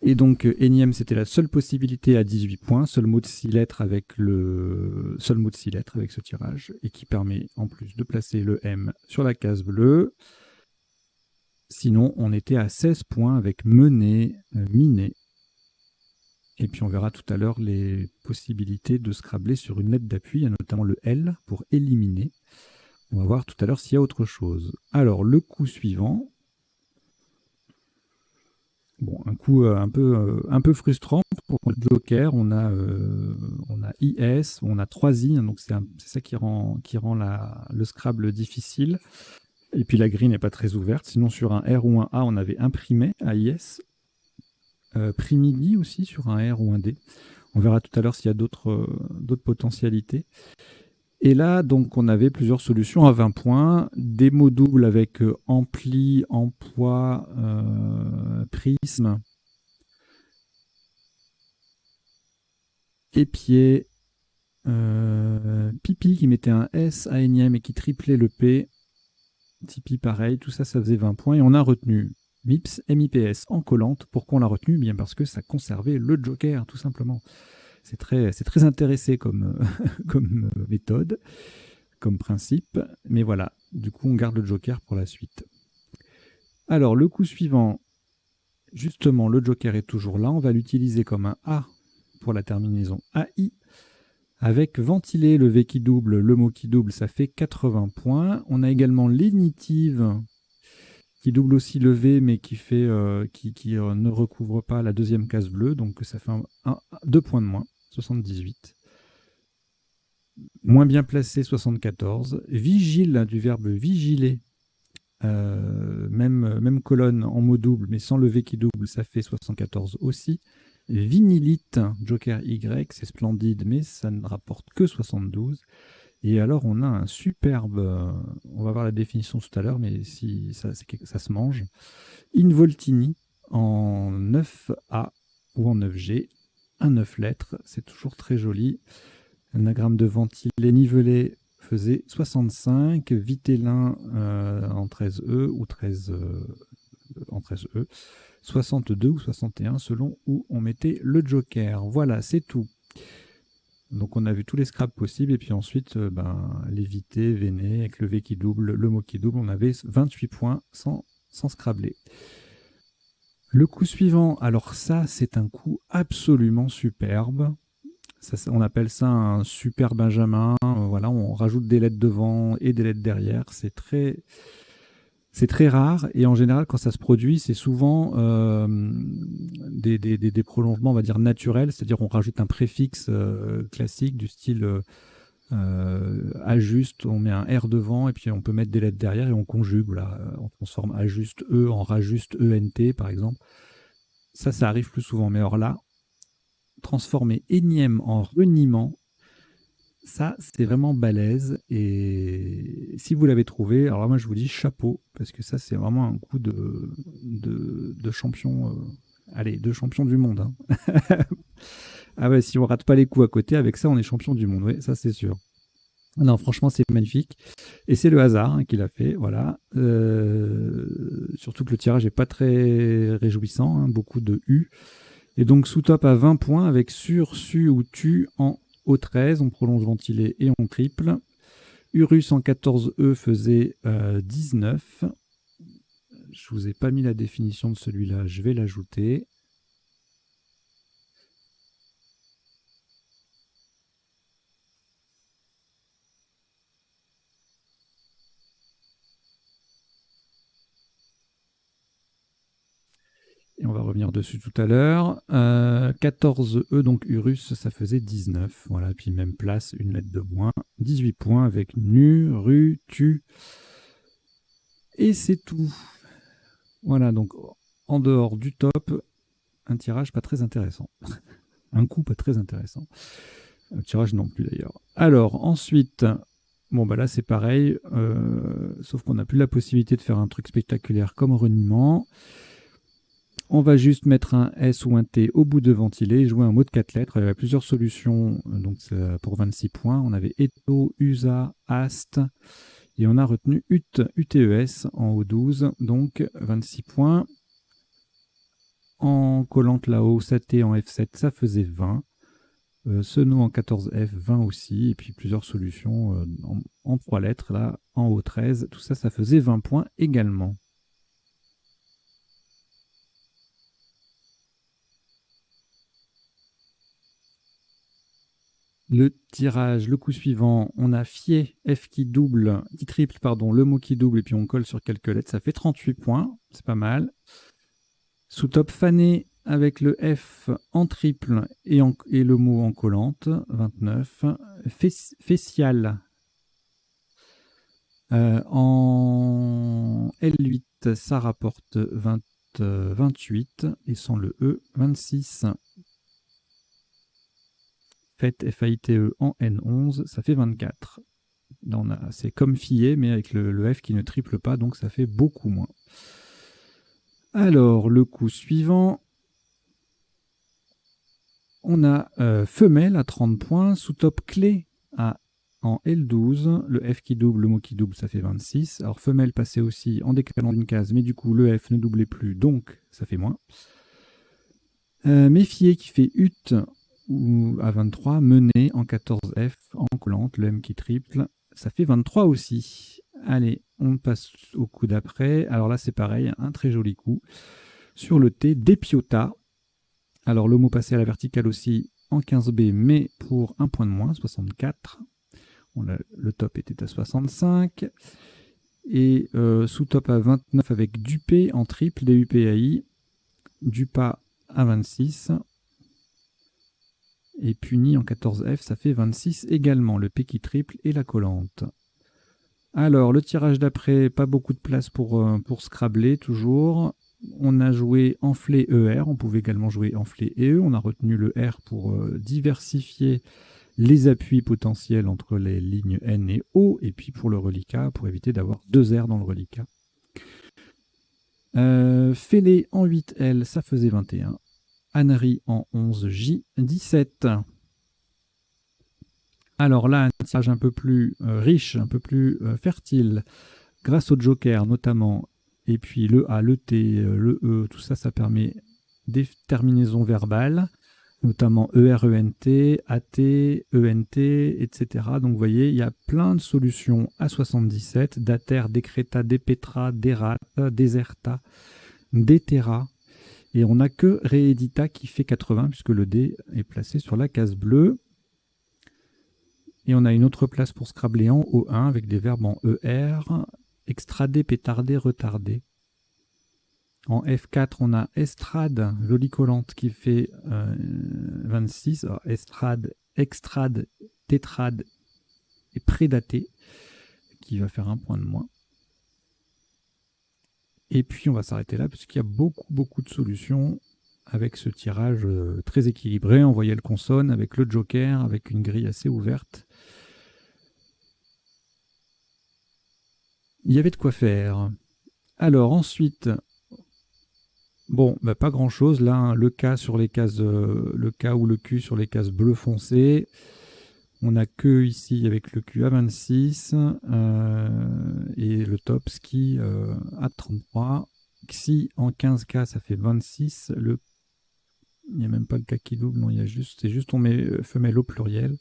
Et donc, énième, c'était la seule possibilité à 18 points, seul mot de 6 lettres avec ce tirage, et qui permet en plus de placer le M sur la case bleue. Sinon, on était à 16 points avec mener, miner. Et puis on verra tout à l'heure les possibilités de scrabler sur une lettre d'appui, il y a notamment le L pour éliminer. On va voir tout à l'heure s'il y a autre chose. Alors, le coup suivant. Bon, un coup un peu frustrant pour le Joker. On a IS, on a 3 I, donc c'est ça qui rend le Scrabble difficile. Et puis la grille n'est pas très ouverte. Sinon, sur un R ou un A, on avait imprimé à IS. Primidi aussi sur un R ou un D. On verra tout à l'heure s'il y a d'autres potentialités. Et là, donc, on avait plusieurs solutions à 20 points. Des mots doubles avec ampli, emploi, prisme, épier, pipi qui mettait un S à énième et qui triplait le P. Tipeee pareil, tout ça, ça faisait 20 points. Et on a retenu MIPS, MIPS en collante. Pourquoi on l'a retenu? Bien parce que ça conservait le Joker, tout simplement. C'est très intéressé comme méthode, comme principe. Mais voilà, du coup, on garde le Joker pour la suite. Alors, le coup suivant, justement, le Joker est toujours là. On va l'utiliser comme un A pour la terminaison AI. Avec ventiler, le V qui double, le mot qui double, ça fait 80 points. On a également lénitive, qui double aussi le V, mais qui ne recouvre pas la deuxième case bleue. Donc ça fait 2 points de moins, 78. Moins bien placé, 74. Vigile, du verbe vigiler. Même colonne en mot double, mais sans le V qui double, ça fait 74 aussi. Vinylite, Joker Y, c'est splendide, mais ça ne rapporte que 72. Et alors, on a un superbe, on va voir la définition tout à l'heure, mais si ça se mange. Involtini en 9A ou en 9G, un 9 lettres, c'est toujours très joli. Anagramme de ventilé nivelé faisait 65, vitellin en 13E ou 13 en 13E, 62 ou 61 selon où on mettait le Joker. Voilà, c'est tout. Donc on a vu tous les scraps possibles et puis ensuite l'éviter, véné, avec le V qui double, le mot qui double, on avait 28 points sans scrabler. Le coup suivant, alors ça c'est un coup absolument superbe. Ça, on appelle ça un super Benjamin. Voilà, on rajoute des lettres devant et des lettres derrière. C'est très rare et en général quand ça se produit c'est souvent des prolongements on va dire naturels, c'est-à-dire on rajoute un préfixe classique du style ajuste, on met un R devant et puis on peut mettre des lettres derrière et on conjugue, voilà, on transforme ajuste E en rajuste ENT par exemple. Ça arrive plus souvent, mais alors là, transformer énième en reniement, ça, c'est vraiment balèze. Et si vous l'avez trouvé, alors moi je vous dis chapeau, parce que ça, c'est vraiment un coup de champion. Allez, de champion du monde. Hein. Ah ouais, si on rate pas les coups à côté, avec ça, on est champion du monde. Oui, ça, c'est sûr. Non, franchement, c'est magnifique. Et c'est le hasard qui l'a fait. Voilà. Surtout que le tirage n'est pas très réjouissant. Hein, beaucoup de U. Et donc, sous-top à 20 points avec sur, su ou tu en au 13, on prolonge ventilé et on triple. Urus en 14E faisait 19. Je vous ai pas mis la définition de celui-là, je vais l'ajouter. Et on va revenir dessus tout à l'heure. 14E, donc Urus, ça faisait 19. Voilà, puis même place, une lettre de moins. 18 points avec nu, ru, tu. Et c'est tout. Voilà, donc en dehors du top, un tirage pas très intéressant. Un coup pas très intéressant. Un tirage non plus d'ailleurs. Alors, ensuite, bon bah là c'est pareil, sauf qu'on n'a plus la possibilité de faire un truc spectaculaire comme reniement. On va juste mettre un S ou un T au bout de ventilé et jouer un mot de 4 lettres. Il y avait plusieurs solutions donc pour 26 points. On avait Eto, USA, Ast et on a retenu UTES en haut 12, donc 26 points. en collante là-haut, Saté en F7, ça faisait 20. Seno en 14F, 20 aussi. Et puis plusieurs solutions en 3 lettres, là, en haut 13. Tout ça, ça faisait 20 points également. Le tirage, le coup suivant, on a Fier, F qui double, qui triple, pardon, le mot qui double, et puis on colle sur quelques lettres, ça fait 38 points, c'est pas mal. Sous top Fané, avec le F en triple et le mot en collante, 29. Facial, en L8, ça rapporte 28, et sans le E, 26. Faites FAITE en N11, ça fait 24. Là, c'est comme Fier, mais avec le F qui ne triple pas, donc ça fait beaucoup moins. Alors, le coup suivant, on a femelle à 30 points, sous top clé en L12, le F qui double, le mot qui double, ça fait 26. Alors, femelle passait aussi en décalant d'une case, mais du coup, le F ne doublait plus, donc ça fait moins. Méfier qui fait UT à 23, mené en 14F, en collante, le M qui triple, ça fait 23 aussi. Allez, on passe au coup d'après. Alors là, c'est pareil, un très joli coup. Sur le T, Depiota. Alors le mot passé à la verticale aussi en 15B, mais pour un point de moins, 64. Le top était à 65. Et sous top à 29 avec Dupé en triple, DUPAI. Dupas à 26. Et puni en 14F, ça fait 26 également, le P qui triple et la collante. Alors, le tirage d'après, pas beaucoup de place pour scrabler, toujours. On a joué enflé ER, on pouvait également jouer enflé EE. On a retenu le R pour diversifier les appuis potentiels entre les lignes N et O, et puis pour le reliquat, pour éviter d'avoir 2 R dans le reliquat. Fêlé en 8L, ça faisait 21. Annery en 11J, 17. Alors là, un tirage un peu plus riche, un peu plus fertile, grâce au joker notamment, et puis le A, le T, le E, tout ça, ça permet des terminaisons verbales, notamment ER-ENT, AT, ENT, etc. Donc vous voyez, il y a plein de solutions à 77, dater, decreta, depetra, derata, deserta, detera. Et on n'a que Reedita qui fait 80, puisque le D est placé sur la case bleue. Et on a une autre place pour scrabler en O1 avec des verbes en ER, extrader, pétarder, retarder. En F4, on a estrade, jolie collante, qui fait 26. Alors, estrade, extrade, tétrade et prédaté, qui va faire un point de moins. Et puis on va s'arrêter là, puisqu'il y a beaucoup de solutions avec ce tirage très équilibré. On voyait le consonne avec le joker, avec une grille assez ouverte. Il y avait de quoi faire. Alors ensuite, bon, bah, pas grand chose. Là, hein, le K sur les cases, le K ou le Q sur les cases bleu foncé. On n'a que ici avec le Q à 26 et le top ski à 33. Xi en 15K, ça fait 26. Il n'y a même pas le K qui double, non, c'est juste on met femelle au pluriel.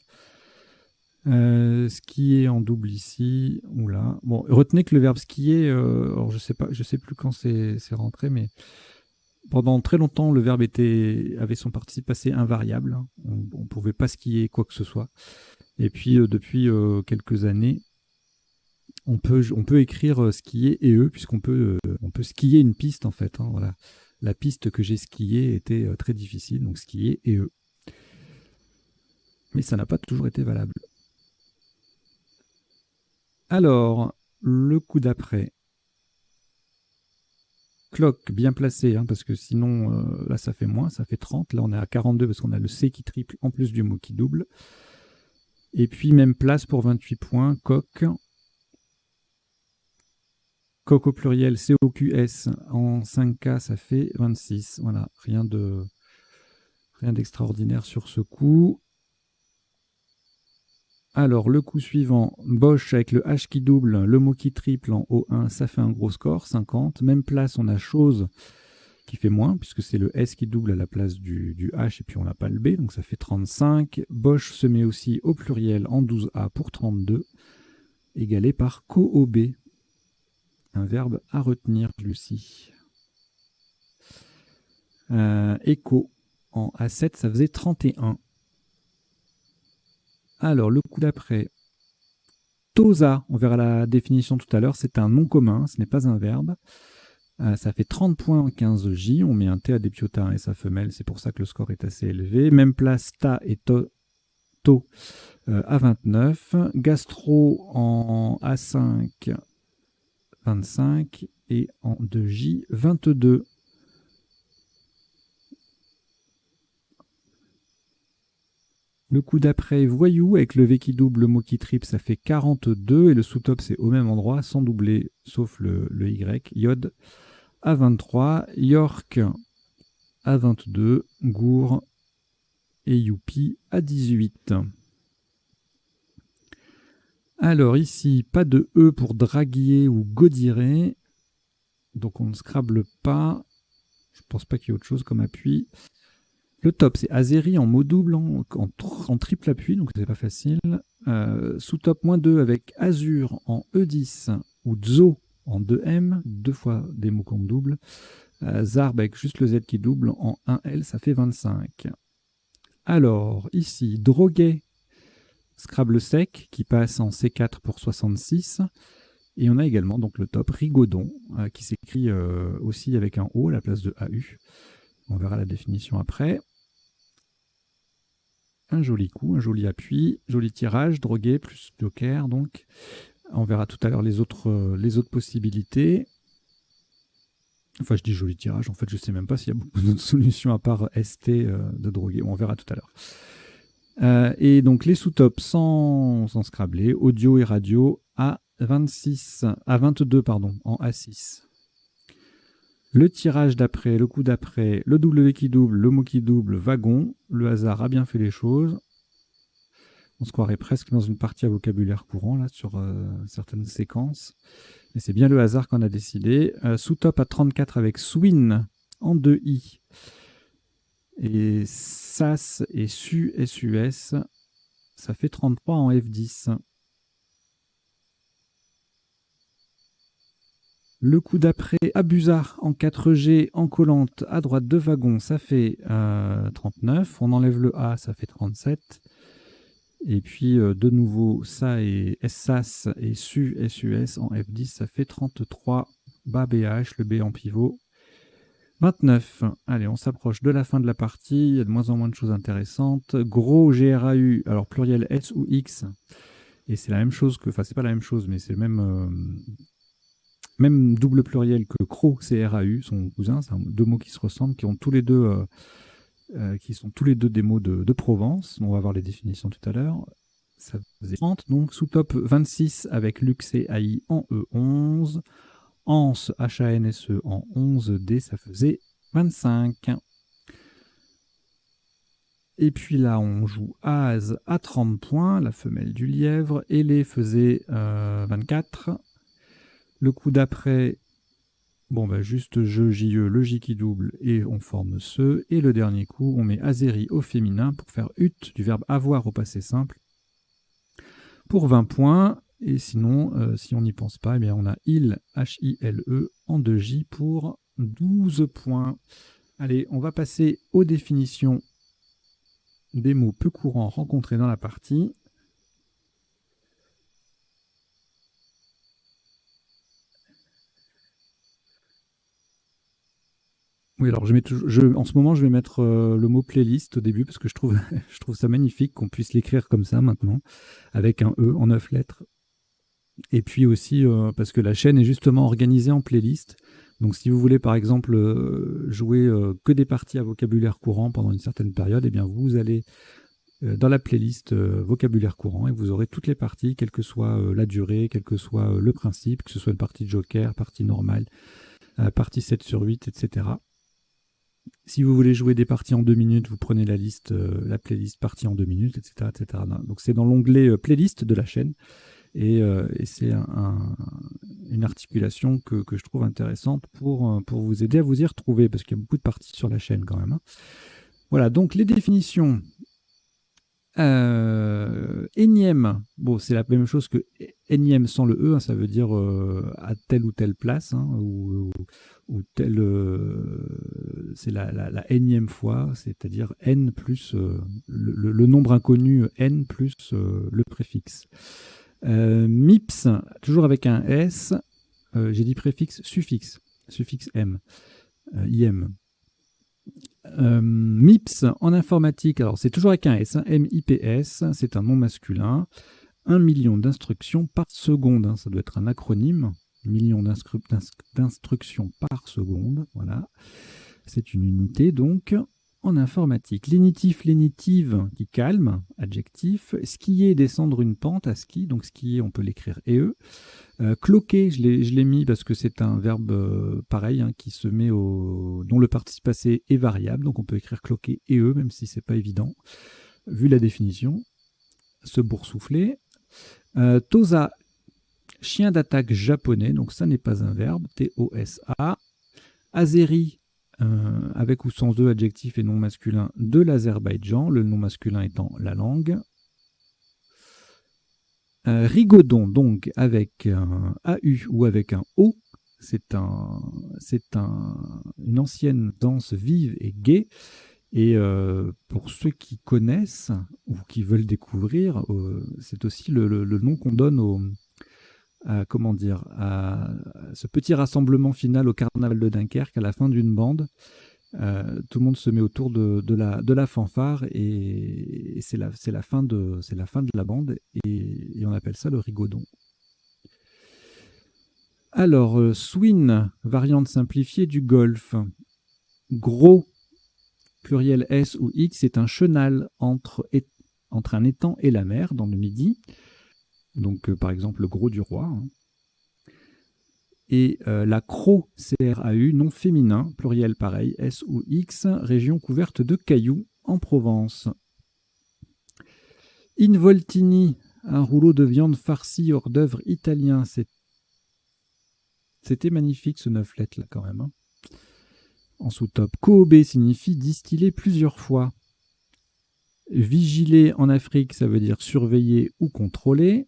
Skier en double ici, oula. Bon, retenez que le verbe skier, alors je sais plus quand c'est rentré, mais pendant très longtemps, le verbe avait son participe passé invariable. Hein. On ne pouvait pas skier quoi que ce soit. Et puis, depuis quelques années, on peut écrire skier et eux, puisqu'on peut skier une piste, en fait. Hein, voilà. La piste que j'ai skiée était très difficile, donc skier et eux. Mais ça n'a pas toujours été valable. Alors, le coup d'après. Clock bien placé, hein, parce que sinon, là, ça fait moins, ça fait 30. Là, on est à 42 parce qu'on a le C qui triple en plus du mot qui double. Et puis, même place pour 28 points, coq. Coq au pluriel, COQS en 5K, ça fait 26. Voilà, rien d'extraordinaire sur ce coup. Alors, le coup suivant, Bosch avec le H qui double, le mot qui triple en O1, ça fait un gros score, 50. Même place, on a chose qui fait moins, puisque c'est le S qui double à la place du H, et puis on n'a pas le B, donc ça fait 35. Bosch se met aussi au pluriel en 12A pour 32, égalé par co-ob, un verbe à retenir lui-ci. Écho en A7, ça faisait 31. Alors, le coup d'après, Tosa, on verra la définition tout à l'heure, c'est un nom commun, ce n'est pas un verbe. Ça fait 30 points en 15J, on met un T à dépiota, un S à femelle, c'est pour ça que le score est assez élevé. Même place, Ta et To à 29. Gastro en A5, 25, et en 2J, 22. Le coup d'après, voyou, avec le V qui double, le mot qui triple, ça fait 42, et le sous-top, c'est au même endroit, sans doubler, sauf le Y. Yod à 23, York à 22, Gour et Youpi à 18. Alors ici, pas de E pour draguer ou godirer, donc on ne scrable pas. Je ne pense pas qu'il y ait autre chose comme appui. Le top, c'est Azeri en mot double, en triple appui, donc c'est pas facile. Sous-top -2 avec Azur en E10 ou Dzo en 2M, deux fois des mots qu'on double. Zarb avec juste le Z qui double en 1L, ça fait 25. Alors, ici, Droguet, Scrabble sec, qui passe en C4 pour 66. Et on a également donc le top Rigaudon, qui s'écrit aussi avec un O à la place de AU. On verra la définition après. Un joli coup, un joli appui, joli tirage, drogué plus joker. Donc, on verra tout à l'heure les autres possibilités. Enfin, je dis joli tirage. En fait, je ne sais même pas s'il y a beaucoup d'autres solutions à part ST de drogué. On verra tout à l'heure. Et donc, les sous-tops sans scrabler, audio et radio à 22 en A6. Le tirage d'après, le coup d'après, le W qui double, le mot qui double, wagon. Le hasard a bien fait les choses. On se croirait presque dans une partie à vocabulaire courant, là, sur certaines séquences. Mais c'est bien le hasard qu'on a décidé. Sous-top à 34 avec Swin en 2i. Et SAS et SUS, ça fait 33 en F10. Le coup d'après, Abusard en 4G, en collante, à droite de wagon, ça fait 39. On enlève le A, ça fait 37. Et puis, de nouveau, ça et SAS et SUS en F10, ça fait 33. Bas BH, le B en pivot. 29. Allez, on s'approche de la fin de la partie. Il y a de moins en moins de choses intéressantes. Gros GRAU, alors pluriel S ou X. Et c'est la même chose que... Enfin, c'est pas la même chose, mais c'est le même double pluriel que Cro, CRAU, son cousin. C'est deux mots qui se ressemblent, qui ont tous les deux... qui sont tous les deux des mots de Provence. On va voir les définitions tout à l'heure. Ça faisait 30. Donc, sous-top 26 avec Lux et AI en E11. Ans, H-A-N-S-E en 11D, ça faisait 25. Et puis là, on joue Az à 30 points, la femelle du lièvre. Et les faisait 24. Le coup d'après, bon, bah, juste je, JE, le J qui double, et on forme ce. Et le dernier coup, on met Azeri au féminin pour faire ut du verbe avoir au passé simple pour 20 points. Et sinon, si on n'y pense pas, eh bien on a il, H-I-L-E, en 2J pour 12 points. Allez, on va passer aux définitions des mots peu courants rencontrés dans la partie. Oui, alors en ce moment, je vais mettre le mot playlist au début parce que je trouve ça magnifique qu'on puisse l'écrire comme ça maintenant, avec un E en 9 lettres. Et puis aussi parce que la chaîne est justement organisée en playlist. Donc si vous voulez par exemple jouer que des parties à vocabulaire courant pendant une certaine période, eh bien vous allez dans la playlist vocabulaire courant et vous aurez toutes les parties, quelle que soit la durée, quel que soit le principe, que ce soit une partie de joker, partie normale, partie 7 sur 8, etc. Si vous voulez jouer des parties en 2 minutes, vous prenez la liste, la playlist partie en 2 minutes, etc. etc. Donc c'est dans l'onglet playlist de la chaîne. Et c'est une articulation que je trouve intéressante pour vous aider à vous y retrouver, parce qu'il y a beaucoup de parties sur la chaîne quand même, hein. Voilà, donc les définitions. Énième, bon, c'est la même chose que énième sans le E, hein, ça veut dire à telle ou telle place, hein, ou telle. C'est la énième fois, c'est-à-dire n plus le nombre inconnu n plus le préfixe. MIPS, toujours avec un S, j'ai dit préfixe, suffixe M, IM. MIPS en informatique, alors c'est toujours avec un S, hein, MIPS, c'est un nom masculin, 1 million d'instructions par seconde, hein, ça doit être un acronyme, millions d'instructions par seconde, voilà, c'est une unité donc en informatique. Lénitif, lénitive qui calme, adjectif, skier, descendre une pente à ski, donc skier on peut l'écrire EE. Cloquer, je l'ai mis parce que c'est un verbe pareil, hein, qui se met dont le participe passé est variable, donc on peut écrire cloquer et eux, même si c'est pas évident, vu la définition. Se boursoufler. Tosa, chien d'attaque japonais, donc ça n'est pas un verbe, T-O-S-A. Azeri, avec ou sans deux adjectifs et nom masculin de l'Azerbaïdjan, le nom masculin étant la langue. Rigodon, donc avec un AU ou avec un O, c'est une ancienne danse vive et gaie. Et pour ceux qui connaissent ou qui veulent découvrir, c'est aussi le nom qu'on donne à ce petit rassemblement final au carnaval de Dunkerque à la fin d'une bande. Tout le monde se met autour de la fanfare et c'est la fin de la bande et on appelle ça le rigodon. Alors, swing, variante simplifiée du golf. Gros, pluriel S ou X, c'est un chenal entre un étang et la mer dans le Midi. Donc, par exemple, le Gros du Roi, hein. Et la Crau, C-R-A-U, nom féminin, pluriel pareil, S ou X, région couverte de cailloux en Provence. Involtini, un rouleau de viande farcie hors d'œuvre italien. C'était magnifique ce 9 lettres là quand même, hein. En sous-top. Kobe signifie distiller plusieurs fois. Vigiler en Afrique, ça veut dire surveiller ou contrôler.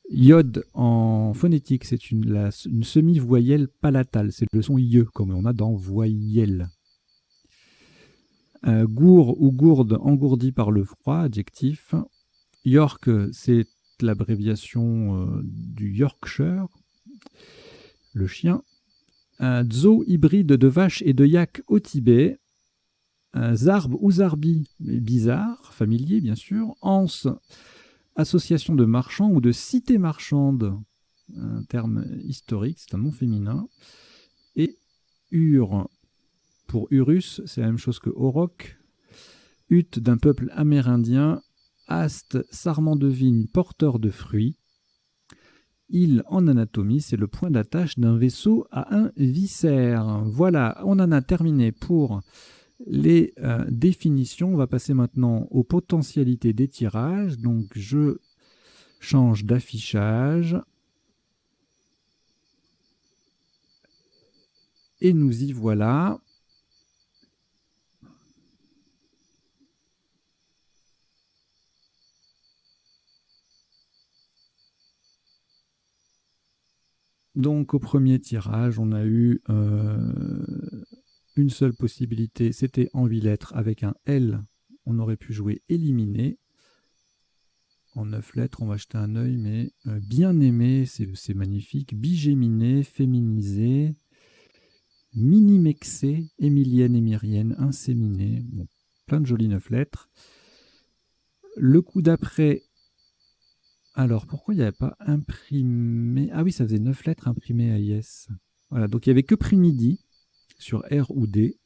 Iode en phonétique, c'est une semi-voyelle palatale. C'est le son IE, comme on a dans voyelle. Gour ou gourde, engourdi par le froid, adjectif. York, c'est l'abréviation du Yorkshire, le chien. Zoo, hybride de vache et de yak au Tibet. Zarb ou zarbi, bizarre, familier bien sûr. Anse, association de marchands ou de cité marchande, un terme historique, c'est un nom féminin. Et Ur, pour Urus, c'est la même chose que Auroch. Hutte d'un peuple amérindien. Aste, sarment de vigne, porteur de fruits. Il, en anatomie, c'est le point d'attache d'un vaisseau à un viscère. Voilà, on en a terminé pour les définitions. On va passer maintenant aux potentialités des tirages. Donc, je change d'affichage. Et nous y voilà. Donc, au premier tirage, on a eu une seule possibilité, c'était en 8 lettres avec un L. On aurait pu jouer éliminé. En 9 lettres, on va jeter un œil, mais bien aimé, c'est magnifique. Bigéminé, féminisé, minimexé, émilienne, émirienne, inséminé. Bon, plein de jolies 9 lettres. Le coup d'après, alors pourquoi il n'y avait pas imprimé? Ah oui, ça faisait 9 lettres imprimées à IS. Voilà, donc il n'y avait que Primidi sur R ou D.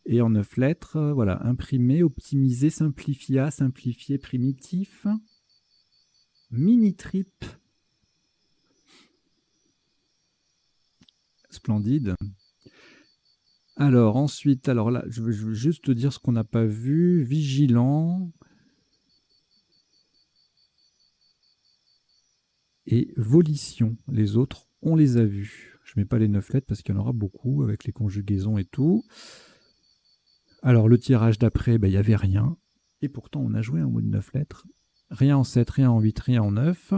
Et en 9 lettres, voilà, imprimé, optimisé, simplifia, simplifié, primitif, mini-trip, splendide. Alors ensuite, alors là, je veux juste te dire ce qu'on n'a pas vu. Vigilant. et volition. Les autres, on les a vus. Je ne mets pas les 9 lettres parce qu'il y en aura beaucoup avec les conjugaisons et tout. Alors, le tirage d'après, il n'y avait rien. Et pourtant, on a joué un mot de 9 lettres. Rien en 7, rien en 8, rien en 9.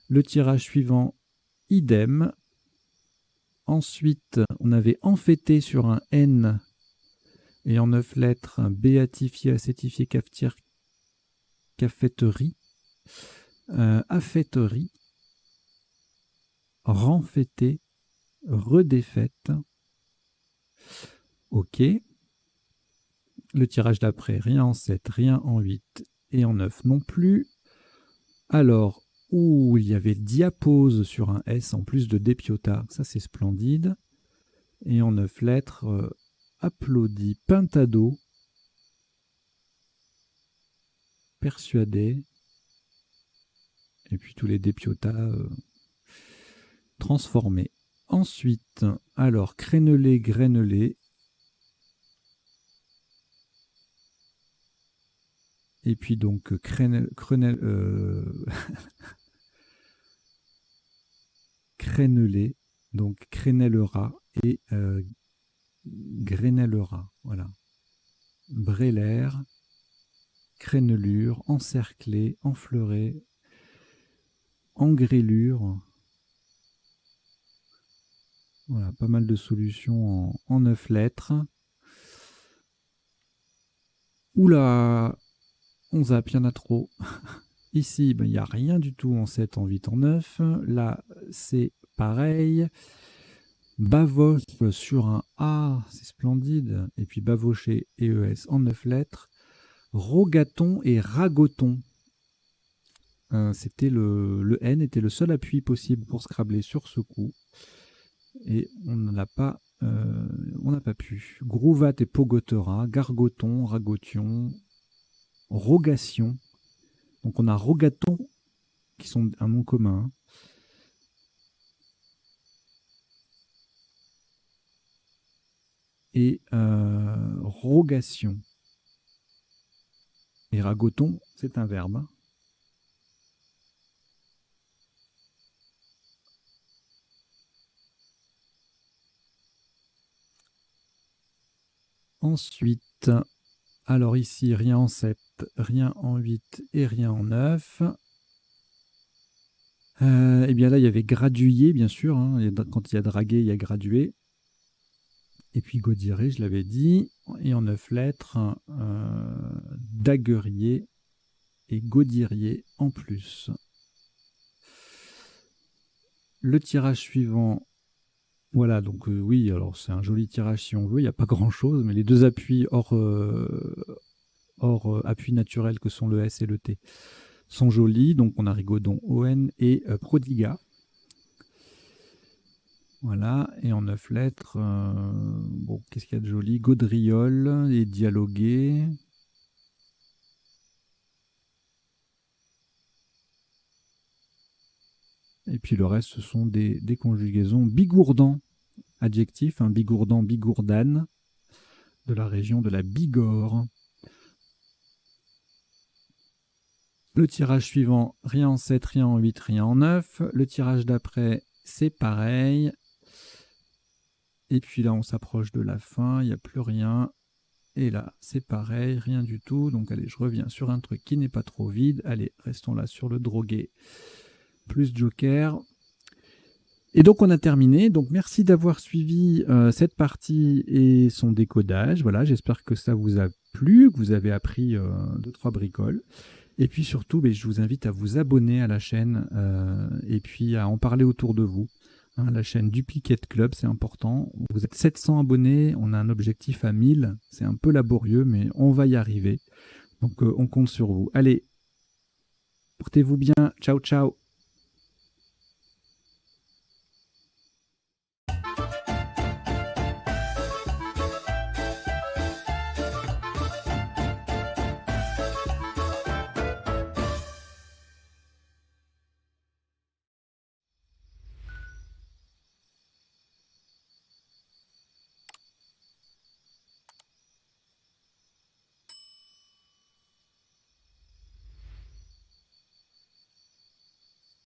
Le tirage suivant, idem. Ensuite, on avait enfêté sur un N et en 9 lettres, un béatifié, acétifié, cafetière, caféterie, affêterie, renfêté, redéfaite. Ok. Le tirage d'après, rien en 7, rien en 8 et en 9 non plus. Alors, il y avait diapose sur un S en plus de dépiota, ça c'est splendide. Et en 9 lettres, applaudi, pintado, persuadé, et puis tous les dépiotas transformés. Ensuite, alors, crénelé, grénelé, et puis donc crénelé, donc crénellera et grénellera, voilà. Brélaire, crénelure, encerclé, enfleuré, engrélure. Voilà, pas mal de solutions en 9 lettres. Oula, on zappe, il y en a trop. Ici, il n'y a rien du tout en 7, en 8, en 9. Là, c'est pareil. Bavoche sur un A, c'est splendide. Et puis bavocher, EES en 9 lettres. Rogaton et ragoton. Le N était le seul appui possible pour scrabler sur ce coup. Et on n'a pas pu. Grouvat et pogotera, gargoton, ragotion, rogation. Donc on a rogaton qui sont un nom commun. Et rogation. Et ragoton, c'est un verbe. Ensuite, alors ici, rien en 7, rien en 8 et rien en 9. Et bien là, il y avait gradué, bien sûr. Hein. Quand il y a dragué, il y a gradué. Et puis Gaudiré, je l'avais dit. Et en 9 lettres, daguerrier et Gaudirier en plus. Le tirage suivant, voilà, donc oui, alors c'est un joli tirage si on veut, il n'y a pas grand-chose, mais les deux appuis hors appui naturel que sont le S et le T sont jolis. Donc on a Rigaudon, ON et Prodigat. Voilà, et en 9 lettres, bon, qu'est-ce qu'il y a de joli? Gaudriole et Dialoguer. Et puis le reste, ce sont des conjugaisons. Bigourdan, adjectif, bigourdan, bigourdane, de la région de la Bigorre. Le tirage suivant, rien en 7, rien en 8, rien en 9. Le tirage d'après, c'est pareil. Et puis là, on s'approche de la fin, il n'y a plus rien. Et là, c'est pareil, rien du tout. Donc allez, je reviens sur un truc qui n'est pas trop vide. Allez, restons là sur le drogué plus joker. Et donc on a terminé. Donc merci d'avoir suivi cette partie et son décodage. Voilà, j'espère que ça vous a plu, que vous avez appris 2-3 bricoles. Et puis surtout, je vous invite à vous abonner à la chaîne et puis à en parler autour de vous. La chaîne Duplicate Club, c'est important. Vous êtes 700 abonnés, on a un objectif à 1000. C'est un peu laborieux, mais on va y arriver. Donc on compte sur vous. Allez, portez-vous bien. Ciao, ciao.